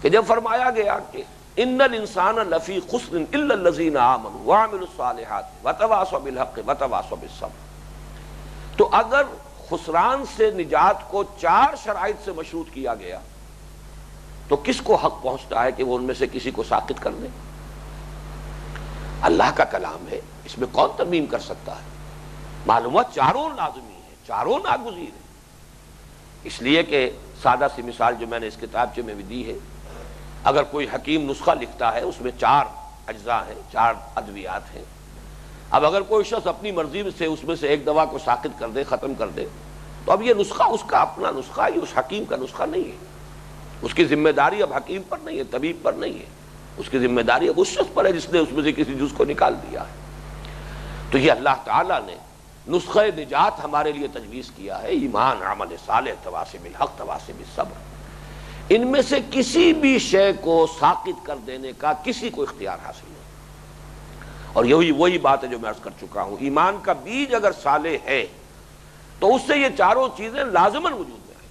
کہ جب فرمایا گیا کہ ان الانسان لفی خسر الا الذین آمنوا وعملوا الصالحات وتواصوا بالحق وتواصوا بالصبر، تو اگر خسران سے نجات کو چار شرائط سے مشروط کیا گیا تو کس کو حق پہنچتا ہے کہ وہ ان میں سے کسی کو ساقط کر لے؟ اللہ کا کلام ہے، اس میں کون ترمیم کر سکتا ہے؟ معلوم ہوا چاروں لازمی ہیں، چاروں ناگزیر ہیں۔ اس لیے کہ سادہ سی مثال جو میں نے اس کتابچے میں بھی دی ہے، اگر کوئی حکیم نسخہ لکھتا ہے اس میں چار اجزاء ہیں، چار ادویات ہیں، اب اگر کوئی شخص اپنی مرضی سے اس میں سے ایک دوا کو ساقط کر دے، ختم کر دے، تو اب یہ نسخہ اس کا اپنا نسخہ، یہ اس حکیم کا نسخہ نہیں ہے۔ اس کی ذمہ داری اب حکیم پر نہیں ہے، طبیب پر نہیں ہے، اس کی ذمہ داری اب اس شخص پر ہے جس نے اس میں سے کسی جز کو نکال دیا ہے۔ تو یہ اللہ تعالیٰ نے نسخہ نجات ہمارے لیے تجویز کیا ہے، ایمان، عمل صالح، تواصی بالحق، تواصی بالصبر۔ ان میں سے کسی بھی شے کو ساقط کر دینے کا کسی کو اختیار حاصل نہیں، اور یہی وہی بات ہے جو میں عرض کر چکا ہوں، ایمان کا بیج اگر صالح ہے تو اس سے یہ چاروں چیزیں لازماً وجود میں آئیں۔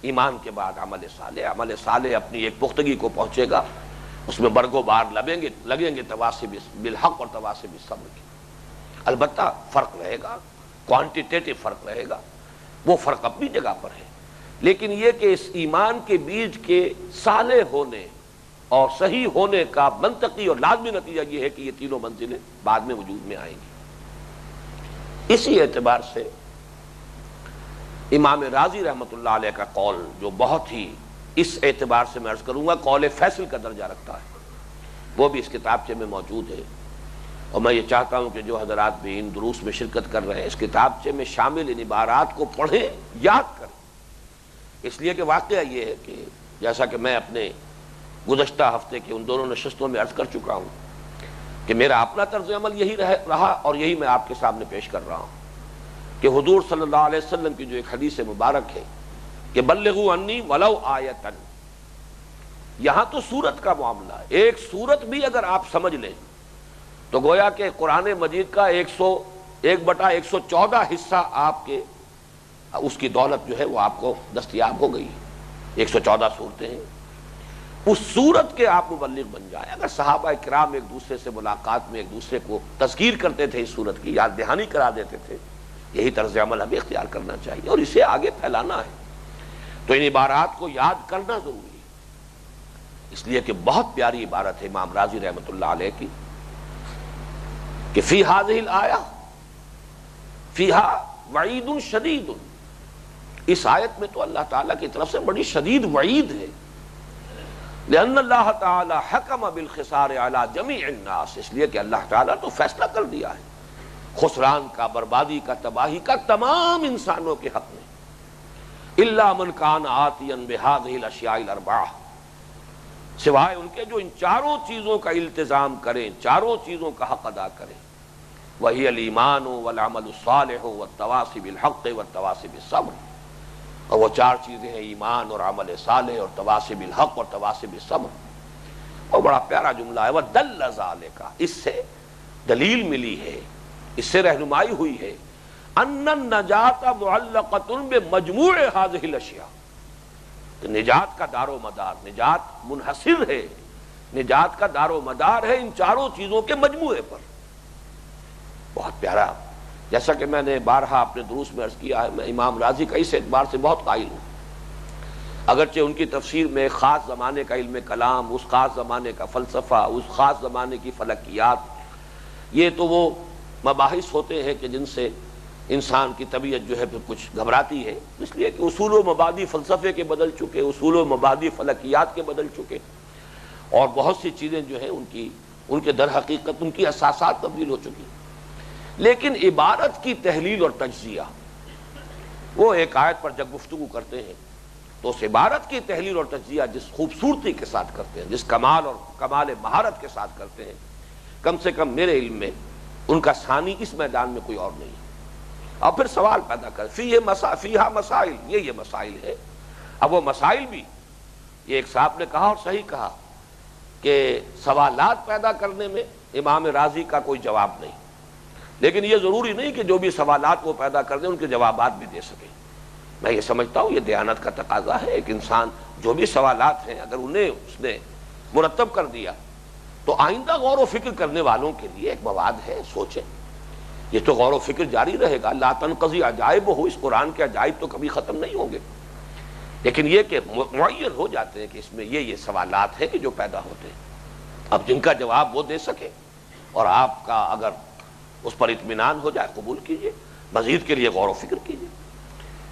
ایمان کے بعد عمل صالح، عمل صالح اپنی ایک پختگی کو پہنچے گا، اس میں برگ و بار لگیں گے تواصی بالحق اور تواصی بالصبر کی۔ البتہ فرق رہے گا، کوانٹیٹیٹو فرق رہے گا، وہ فرق اپنی جگہ پر ہے، لیکن یہ کہ اس ایمان کے بیج کے صالح ہونے اور صحیح ہونے کا منطقی اور لازمی نتیجہ یہ ہے کہ یہ تینوں منزلیں بعد میں وجود میں آئیں گی۔ اسی اعتبار سے امام رازی رحمۃ اللہ علیہ کا قول جو بہت ہی اس اعتبار سے میں عرض کروں گا قول فیصل کا درجہ رکھتا ہے، وہ بھی اس کتابچے میں موجود ہے، اور میں یہ چاہتا ہوں کہ جو حضرات بھی ان دروس میں شرکت کر رہے ہیں اس کتابچے میں شامل ان عبارات کو پڑھیں، یاد کریں، اس لیے کہ واقعہ یہ ہے کہ جیسا کہ میں اپنے گزشتہ ہفتے کے ان دونوں نشستوں میں عرض کر چکا ہوں کہ میرا اپنا طرز عمل یہی رہا اور یہی میں آپ کے سامنے پیش کر رہا ہوں کہ حضور صلی اللہ علیہ وسلم کی جو ایک حدیث مبارک ہے کہ بلغوا عنی ولو آیۃ، یہاں تو سورت کا معاملہ ہے، ایک سورت بھی اگر آپ سمجھ لیں تو گویا کہ قرآن مجید کا 1/114 حصہ آپ کے اس کی دولت جو ہے وہ آپ کو دستیاب ہو گئی ہے۔ 114 صورتیں ہیں، اس صورت کے آپ مبلغ بن جائیں۔ اگر صحابہ کرام ایک دوسرے سے ملاقات میں ایک دوسرے کو تذکیر کرتے تھے، اس صورت کی یاد دہانی کرا دیتے تھے، یہی طرز عمل ہمیں اختیار کرنا چاہیے اور اسے آگے پھیلانا ہے۔ تو ان عبارات کو یاد کرنا ضروری ہے، اس لیے کہ بہت پیاری عبارت ہے امام رازی رحمۃ اللہ علیہ کی کہ فی ہذہ الآیہ فیہا وعید شدید، اس آیت میں تو اللہ تعالیٰ کی طرف سے بڑی شدید وعید ہے، لأن اللہ تعالی حکم بالخسار علی جمیع الناس، اس لیے کہ اللہ تعالیٰ تو فیصلہ کر دیا ہے خسران کا، بربادی کا، تباہی کا تمام انسانوں کے حق میں، الا من کان آتیا بہذہ الاشیاء الاربعہ، سوائے ان کے جو ان چاروں چیزوں کا التزام کریں، چاروں چیزوں کا حق ادا کریں، وہی الایمان والعمل الصالح والتواصی بالحق والتواصی بالصبر، اور وہ چار چیزیں ہیں ایمان اور عمل صالح اور تواصی بالحق اور تواصی بالصبر۔ اور بڑا پیارا جملہ ہے، وَدَلَّ ذَلِكَ، اس سے دلیل ملی ہے، اس سے رہنمائی ہوئی ہے، ان النجات معلقۃ بمجموع هذه الاشیاء، کہ نجات کا دار و مدار، نجات منحصر ہے، نجات کا دار و مدار ہے ان چاروں چیزوں کے مجموعے پر۔ بہت پیارا، جیسا کہ میں نے بارہا اپنے دروس میں عرض کیا ہے، میں امام رازی کا اس اعتبار سے بہت قائل ہوں، اگرچہ ان کی تفسیر میں خاص زمانے کا علم کلام، اس خاص زمانے کا فلسفہ، اس خاص زمانے کی فلکیات، یہ تو وہ مباحث ہوتے ہیں کہ جن سے انسان کی طبیعت جو ہے پھر کچھ گھبراتی ہے، اس لیے کہ اصول و مبادی فلسفے کے بدل چکے، اصول و مبادی فلکیات کے بدل چکے، اور بہت سی چیزیں جو ہیں ان کے در حقیقت ان کی اساسات تبدیل ہو چکی، لیکن عبارت کی تحلیل اور تجزیہ، وہ ایک آیت پر جب گفتگو کرتے ہیں تو اس عبارت کی تحلیل اور تجزیہ جس خوبصورتی کے ساتھ کرتے ہیں، جس کمال اور کمال مہارت کے ساتھ کرتے ہیں، کم سے کم میرے علم میں ان کا ثانی اس میدان میں کوئی اور نہیں ہے۔ اور پھر سوال پیدا کر فیہا مسائل، یہ مسائل ہے، اب وہ مسائل بھی، یہ ایک صاحب نے کہا اور صحیح کہا کہ سوالات پیدا کرنے میں امام رازی کا کوئی جواب نہیں، لیکن یہ ضروری نہیں کہ جو بھی سوالات وہ پیدا کر دیں ان کے جوابات بھی دے سکیں۔ میں یہ سمجھتا ہوں یہ دیانت کا تقاضا ہے، ایک انسان جو بھی سوالات ہیں اگر انہیں اس نے مرتب کر دیا تو آئندہ غور و فکر کرنے والوں کے لیے ایک مواد ہے، سوچیں۔ یہ تو غور و فکر جاری رہے گا، لا تنقضی عجائب ہو، اس قرآن کے عجائب تو کبھی ختم نہیں ہوں گے، لیکن یہ کہ معین ہو جاتے ہیں کہ اس میں یہ سوالات ہیں کہ جو پیدا ہوتے ہیں، اب جن کا جواب وہ دے سکے اور آپ کا اگر اس پر اطمینان ہو جائے قبول کیجئے، مزید کے لیے غور و فکر کیجئے۔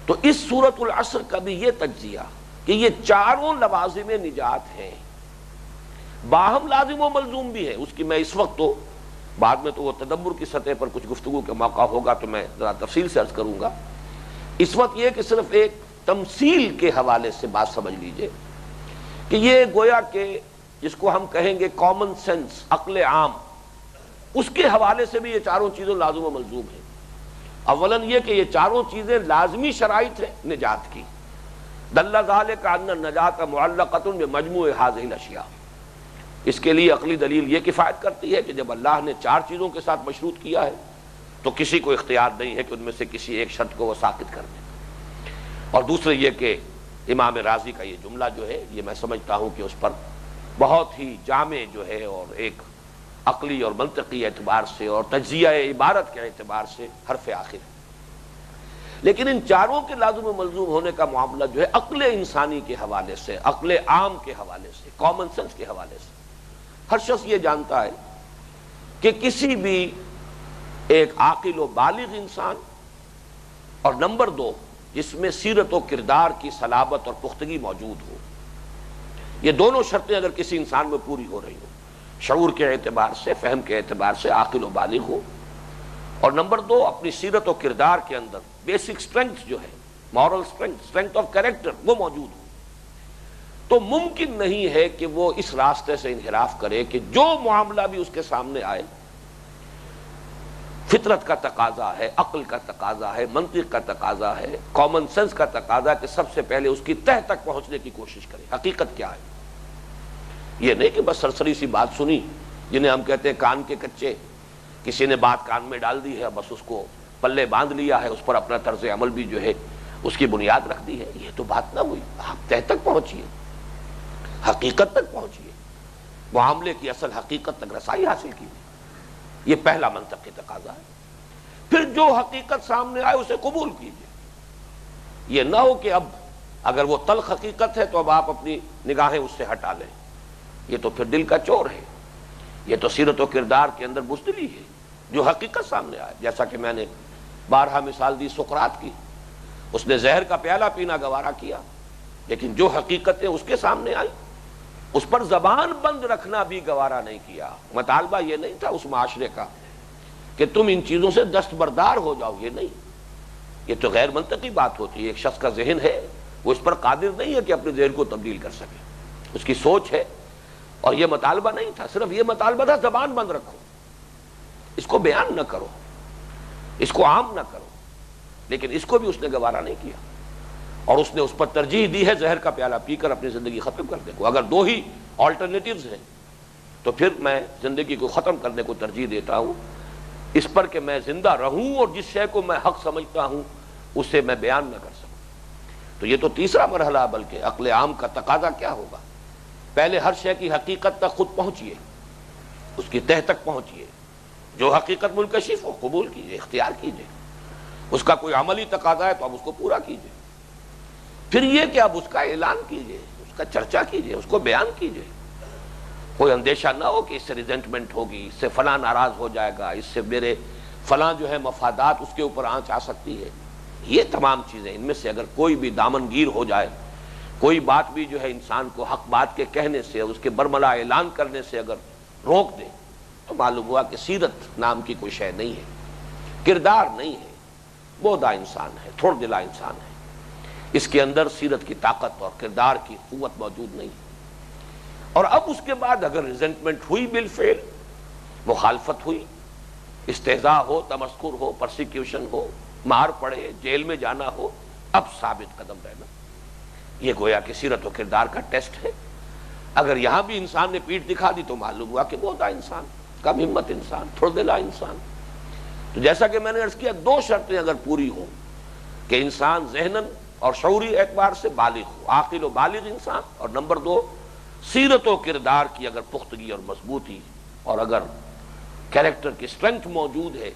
تو اس سورۃ العصر کا بھی یہ تجزیہ کہ یہ چاروں لوازم نجات ہیں، باہم لازم و ملزوم بھی ہے، اس کی میں اس وقت تو بعد میں تو وہ تدبر کی سطح پر کچھ گفتگو کا موقع ہوگا تو میں ذرا تفصیل سے عرض کروں گا۔ اس وقت یہ کہ صرف ایک تمثیل کے حوالے سے بات سمجھ لیجئے کہ یہ گویا کہ جس کو ہم کہیں گے کامن سینس، عقل عام، اس کے حوالے سے بھی یہ چاروں چیزیں لازم و ملزوم ہیں۔ اولاً یہ کہ یہ چاروں چیزیں لازمی شرائط ہیں نجات کی، دل ذالک ان النجات معلقۃ بمجموع هذه الاشیاء، اس کے لیے عقلی دلیل یہ کفایت کرتی ہے کہ جب اللہ نے چار چیزوں کے ساتھ مشروط کیا ہے تو کسی کو اختیار نہیں ہے کہ ان میں سے کسی ایک شرط کو وہ ساقط کر دے۔ اور دوسرے یہ کہ امام رازی کا یہ جملہ جو ہے یہ میں سمجھتا ہوں کہ اس پر بہت ہی جامع جو ہے اور ایک عقلی اور منطقی اعتبار سے اور تجزیہ عبارت کے اعتبار سے حرف آخر ہے۔ لیکن ان چاروں کے لازم و ملزوم ہونے کا معاملہ جو ہے عقل انسانی کے حوالے سے، عقل عام کے حوالے سے، کامن سینس کے حوالے سے ہر شخص یہ جانتا ہے کہ کسی بھی ایک عاقل و بالغ انسان، اور نمبر دو جس میں سیرت و کردار کی صلابت اور پختگی موجود ہو، یہ دونوں شرطیں اگر کسی انسان میں پوری ہو رہی ہوں، شعور کے اعتبار سے، فہم کے اعتبار سے عاقل و بالغ ہو، اور نمبر دو اپنی سیرت و کردار کے اندر بیسک سٹرنگتھ جو ہے، مورل سٹرنگتھ آف کریکٹر وہ موجود ہو، تو ممکن نہیں ہے کہ وہ اس راستے سے انحراف کرے کہ جو معاملہ بھی اس کے سامنے آئے فطرت کا تقاضا ہے، عقل کا تقاضا ہے، منطق کا تقاضا ہے، کامن سینس کا تقاضا کہ سب سے پہلے اس کی تہ تک پہنچنے کی کوشش کرے، حقیقت کیا ہے۔ یہ نہیں کہ بس سرسری سی بات سنی، جنہیں ہم کہتے ہیں کان کے کچے، کسی نے بات کان میں ڈال دی ہے، بس اس کو پلے باندھ لیا ہے، اس پر اپنا طرز عمل بھی جو ہے اس کی بنیاد رکھ دی ہے، یہ تو بات نہ ہوئی۔ آپ تہ تک پہنچیے، حقیقت تک پہنچیے، معاملے کی اصل حقیقت تک رسائی حاصل کیجیے، یہ پہلا منطقی تقاضا ہے۔ پھر جو حقیقت سامنے آئے اسے قبول کیجیے، یہ نہ ہو کہ اب اگر وہ تلخ حقیقت ہے تو اب آپ اپنی نگاہیں اس سے ہٹا لیں، یہ تو پھر دل کا چور ہے، یہ تو سیرت و کردار کے اندر بزدلی ہے۔ جو حقیقت سامنے آئے، جیسا کہ میں نے بارہا مثال دی سقراط کی، اس نے زہر کا پیالہ پینا گوارا کیا، لیکن جو حقیقتیں اس کے سامنے آئی اس پر زبان بند رکھنا بھی گوارا نہیں کیا۔ مطالبہ یہ نہیں تھا اس معاشرے کا کہ تم ان چیزوں سے دستبردار ہو جاؤ، یہ نہیں، یہ تو غیر منطقی بات ہوتی ہے۔ ایک شخص کا ذہن ہے، وہ اس پر قادر نہیں ہے کہ اپنے ذہن کو تبدیل کر سکے، اس کی سوچ ہے، اور یہ مطالبہ نہیں تھا، صرف یہ مطالبہ تھا زبان بند رکھو، اس کو بیان نہ کرو، اس کو عام نہ کرو، لیکن اس کو بھی اس نے گوارا نہیں کیا، اور اس نے اس پر ترجیح دی ہے زہر کا پیالہ پی کر اپنی زندگی ختم کرنے کو۔ اگر دو ہی آلٹرنیٹیوز ہیں تو پھر میں زندگی کو ختم کرنے کو ترجیح دیتا ہوں، اس پر کہ میں زندہ رہوں اور جس شے کو میں حق سمجھتا ہوں اسے میں بیان نہ کر سکوں۔ تو یہ تو تیسرا مرحلہ، بلکہ عقل عام کا تقاضا کیا ہوگا؟ پہلے ہر شے کی حقیقت تک خود پہنچیے، اس کی تہ تک پہنچیے، جو حقیقت منکشف ہو قبول کیجیے، اختیار کیجیے، اس کا کوئی عملی تقاضا ہے تو اب اس کو پورا کیجیے، پھر یہ کہ اب اس کا اعلان کیجیے، اس کا چرچا کیجیے، اس کو بیان کیجیے۔ کوئی اندیشہ نہ ہو کہ اس سے ریزنٹمنٹ ہوگی، اس سے فلاں ناراض ہو جائے گا، اس سے میرے فلاں جو ہے مفادات اس کے اوپر آنچ آ سکتی ہے۔ یہ تمام چیزیں، ان میں سے اگر کوئی بھی دامن گیر ہو جائے، کوئی بات بھی جو ہے انسان کو حق بات کے کہنے سے، اس کے برملا اعلان کرنے سے اگر روک دے تو معلوم ہوا کہ سیرت نام کی کوئی شے نہیں ہے، کردار نہیں ہے، بودا انسان ہے، تھوڑ دلا انسان ہے، اس کے اندر سیرت کی طاقت اور کردار کی قوت موجود نہیں ہے۔ اور اب اس کے بعد اگر ریزنٹمنٹ ہوئی بالفعل، مخالفت ہوئی، استہزاء ہو، تمسخر ہو، پرسیکیوشن ہو، مار پڑے، جیل میں جانا ہو، اب ثابت قدم رہنا، یہ گویا کہ سیرت و کردار کا ٹیسٹ ہے۔ اگر یہاں بھی انسان نے پیٹھ دکھا دی تو معلوم ہوا کہ بہت انسان کم ہمت انسان، تھوڑ دلا انسان۔ تو جیسا کہ میں نے عرض کیا، دو شرطیں اگر پوری ہوں کہ انسان ذہناً اور شعوری اعتبار سے بالغ ہو، عاقل و بالغ انسان، اور نمبر دو سیرت و کردار کی اگر پختگی اور مضبوطی اور اگر کیریکٹر کی اسٹرینتھ موجود ہے،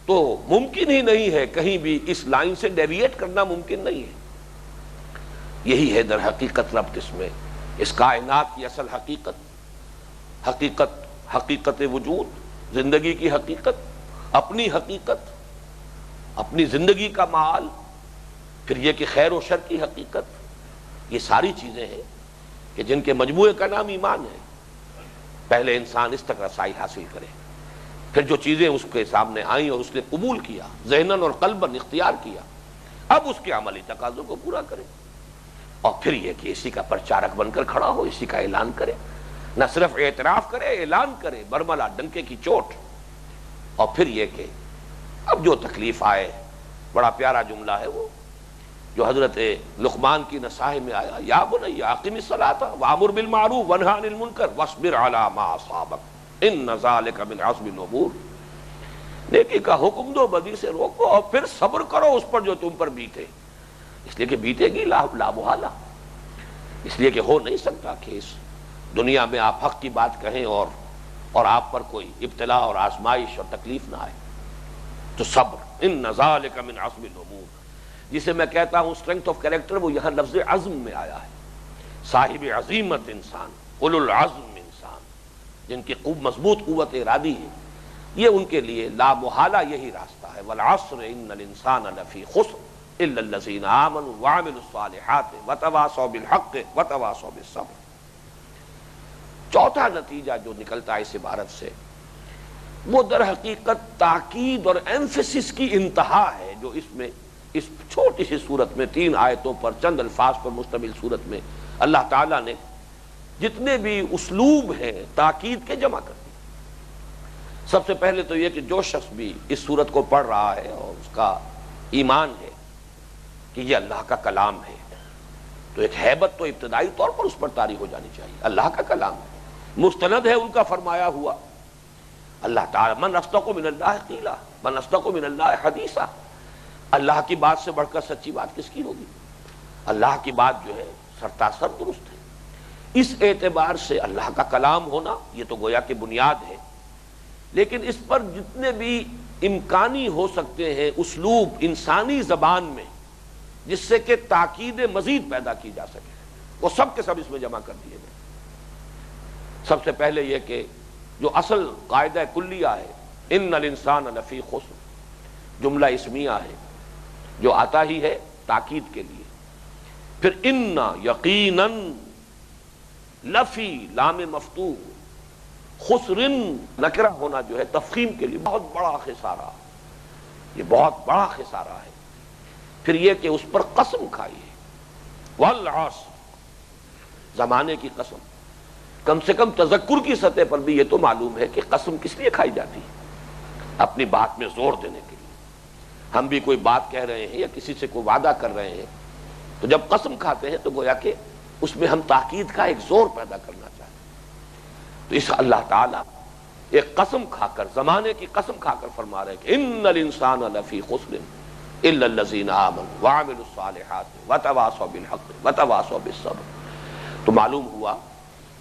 تو ممکن ہی نہیں ہے کہیں بھی اس لائن سے ڈیویٹ کرنا ممکن نہیں ہے۔ یہی ہے در حقیقت ربط اس میں، اس کائنات کی اصل حقیقت وجود، زندگی کی حقیقت، اپنی زندگی کا معال، پھر یہ کہ خیر و شر کی حقیقت، یہ ساری چیزیں ہیں کہ جن کے مجموعے کا نام ایمان ہے۔ پہلے انسان اس تک رسائی حاصل کرے، پھر جو چیزیں اس کے سامنے آئیں اور اس نے قبول کیا، ذہناً اور قلباً اختیار کیا، اب اس کے عملی تقاضوں کو پورا کرے، اور پھر یہ کہ اسی کا پرچارک بن کر کھڑا ہو، اسی کا اعلان کرے، نہ صرف اعتراف کرے، اعلان کرے، برملا ڈنکے کی چوٹ۔ اور پھر یہ کہ اب جو تکلیف آئے، بڑا پیارا جملہ ہے وہ جو حضرت لقمان کی نصائح میں آیا، یا بنی اقم الصلاۃ وامر بالمعروف وانھ عن المنکر واصبر علی ما اصابک ان ذلک من عزم الامور۔ نیکی کا حکم دو، بدی سے روکو، اور پھر صبر کرو اس پر جو تم پر بیتے، اس لیے کہ بیتے گی لا محالہ، اس لیے کہ ہو نہیں سکتا کہ اس دنیا میں آپ حق کی بات کہیں اور آپ پر کوئی ابتلا اور آزمائش اور تکلیف نہ آئے۔ تو صبر، ان ذلک من عزم الامور، جسے میں کہتا ہوں اسٹرینتھ آف کیریکٹر، وہ یہاں لفظ عزم میں آیا ہے۔ صاحب عزیمت انسان، اولو العزم انسان، جن کی مضبوط قوت ارادی ہے، یہ ان کے لیے لا محالہ یہی راستہ ہے۔ والعصر ان الانسان لفی خسر الا الذین آمنوا وعملوا الصالحات وتواصوا بالحق وتواصوا بالصبر۔ چوتھا نتیجہ جو نکلتا ہے اس عبارت سے، وہ در حقیقت تاکید اور ایمفیسس کی انتہا ہے، جو اس میں اس چھوٹی سی صورت میں 3 آیتوں پر، چند الفاظ پر مشتمل صورت میں اللہ تعالیٰ نے جتنے بھی اسلوب ہیں تاکید کے جمع کر دیے۔ سب سے پہلے تو یہ کہ جو شخص بھی اس صورت کو پڑھ رہا ہے اور اس کا ایمان ہے کہ یہ اللہ کا کلام ہے، تو ایک ہیبت تو ابتدائی طور پر اس پر طاری ہو جانی چاہیے۔ اللہ کا کلام ہے، مستند ہے ان کا فرمایا ہوا۔ اللہ تعالیٰ من اصدق من اللہ قیلا من اصدق من اللہ حدیثا، اللہ کی بات سے بڑھ کر سچی بات کس کی ہوگی؟ اللہ کی بات جو ہے سرتاسر درست ہے۔ اس اعتبار سے اللہ کا کلام ہونا یہ تو گویا کہ بنیاد ہے، لیکن اس پر جتنے بھی امکانی ہو سکتے ہیں اسلوب انسانی زبان میں جس سے کہ تاکید مزید پیدا کی جا سکے، وہ سب کے سب اس میں جمع کر دیے گئے۔ سب سے پہلے یہ کہ جو اصل قاعدہ کلیہ ہے، ان الانسان لفی خسر، جملہ اسمیہ ہے جو آتا ہی ہے تاکید کے لیے۔ پھر ان یقیناً لفی لام مفتوح، خسرن نکرہ ہونا جو ہے تفخیم کے لیے بہت بڑا خسارہ، یہ بہت بڑا خسارہ ہے۔ پھر یہ کہ اس پر قسم کھائی ہے، والعصر، زمانے کی قسم۔ کم سے کم تذکر کی سطح پر بھی یہ تو معلوم ہے کہ قسم کس لیے کھائی جاتی ہے؟ اپنی بات میں زور دینے کے لیے۔ ہم بھی کوئی بات کہہ رہے ہیں یا کسی سے کوئی وعدہ کر رہے ہیں، تو جب قسم کھاتے ہیں تو گویا کہ اس میں ہم تاکید کا ایک زور پیدا کرنا چاہتے ہیں۔ تو اس اللہ تعالیٰ ایک قسم کھا کر، زمانے کی قسم کھا کر فرما رہے ہیں کہ ان الانسان لفی خسر الا الذین آمنوا وعملوا الصالحات وتواصوا بالحق وتواصوا بالصبر۔ تو معلوم ہوا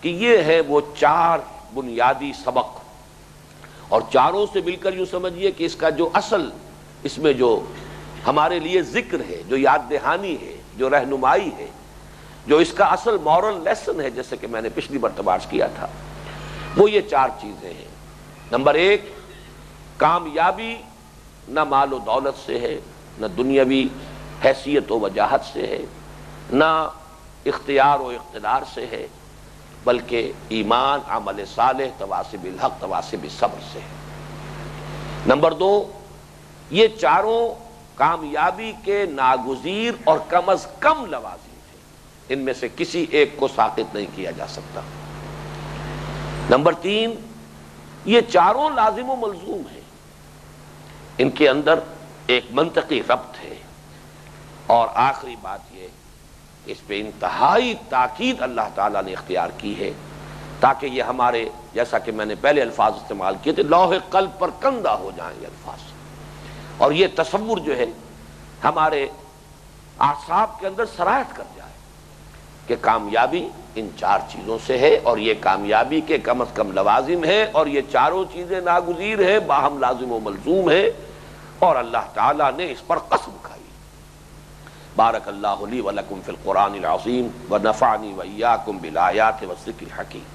کہ یہ ہے وہ 4 بنیادی سبق، اور چاروں سے مل کر یوں سمجھیے کہ اس کا جو اصل، اس میں جو ہمارے لیے ذکر ہے، جو یاد دہانی ہے، جو رہنمائی ہے، جو اس کا اصل مورل لیسن ہے، جیسے کہ میں نے پچھلی مرتبہ عرض کیا تھا، وہ یہ 4 چیزیں ہیں۔ نمبر 1، کامیابی نہ مال و دولت سے ہے، نہ دنیاوی حیثیت و وجاہت سے ہے، نہ اختیار و اقتدار سے ہے، بلکہ ایمان، عمل صالح، تواصی بالحق، تواصی بالصبر سے ہے۔ نمبر 2، یہ چاروں کامیابی کے ناگزیر اور کم از کم لوازم ہیں، ان میں سے کسی ایک کو ساقط نہیں کیا جا سکتا۔ نمبر 3، یہ چاروں لازم و ملزوم ہیں، ان کے اندر ایک منطقی ربط ہے۔ اور آخری بات یہ اس پہ انتہائی تاکید اللہ تعالیٰ نے اختیار کی ہے تاکہ یہ ہمارے، جیسا کہ میں نے پہلے الفاظ استعمال کیے تھے، لوح قلب پر کندہ ہو جائیں یہ الفاظ، اور یہ تصور جو ہے ہمارے اعصاب کے اندر سرایت کر جائے کہ کامیابی ان چار چیزوں سے ہے، اور یہ کامیابی کے کم از کم لوازم ہے، اور یہ چاروں چیزیں ناگزیر ہیں، باہم لازم و ملزوم ہے، اور اللہ تعالیٰ نے اس پر قسم کھائی۔ بارک اللہ لی ولکم فی القرآن العظیم ونفعنی وإیاکم بالآیات والذکر الحکیم۔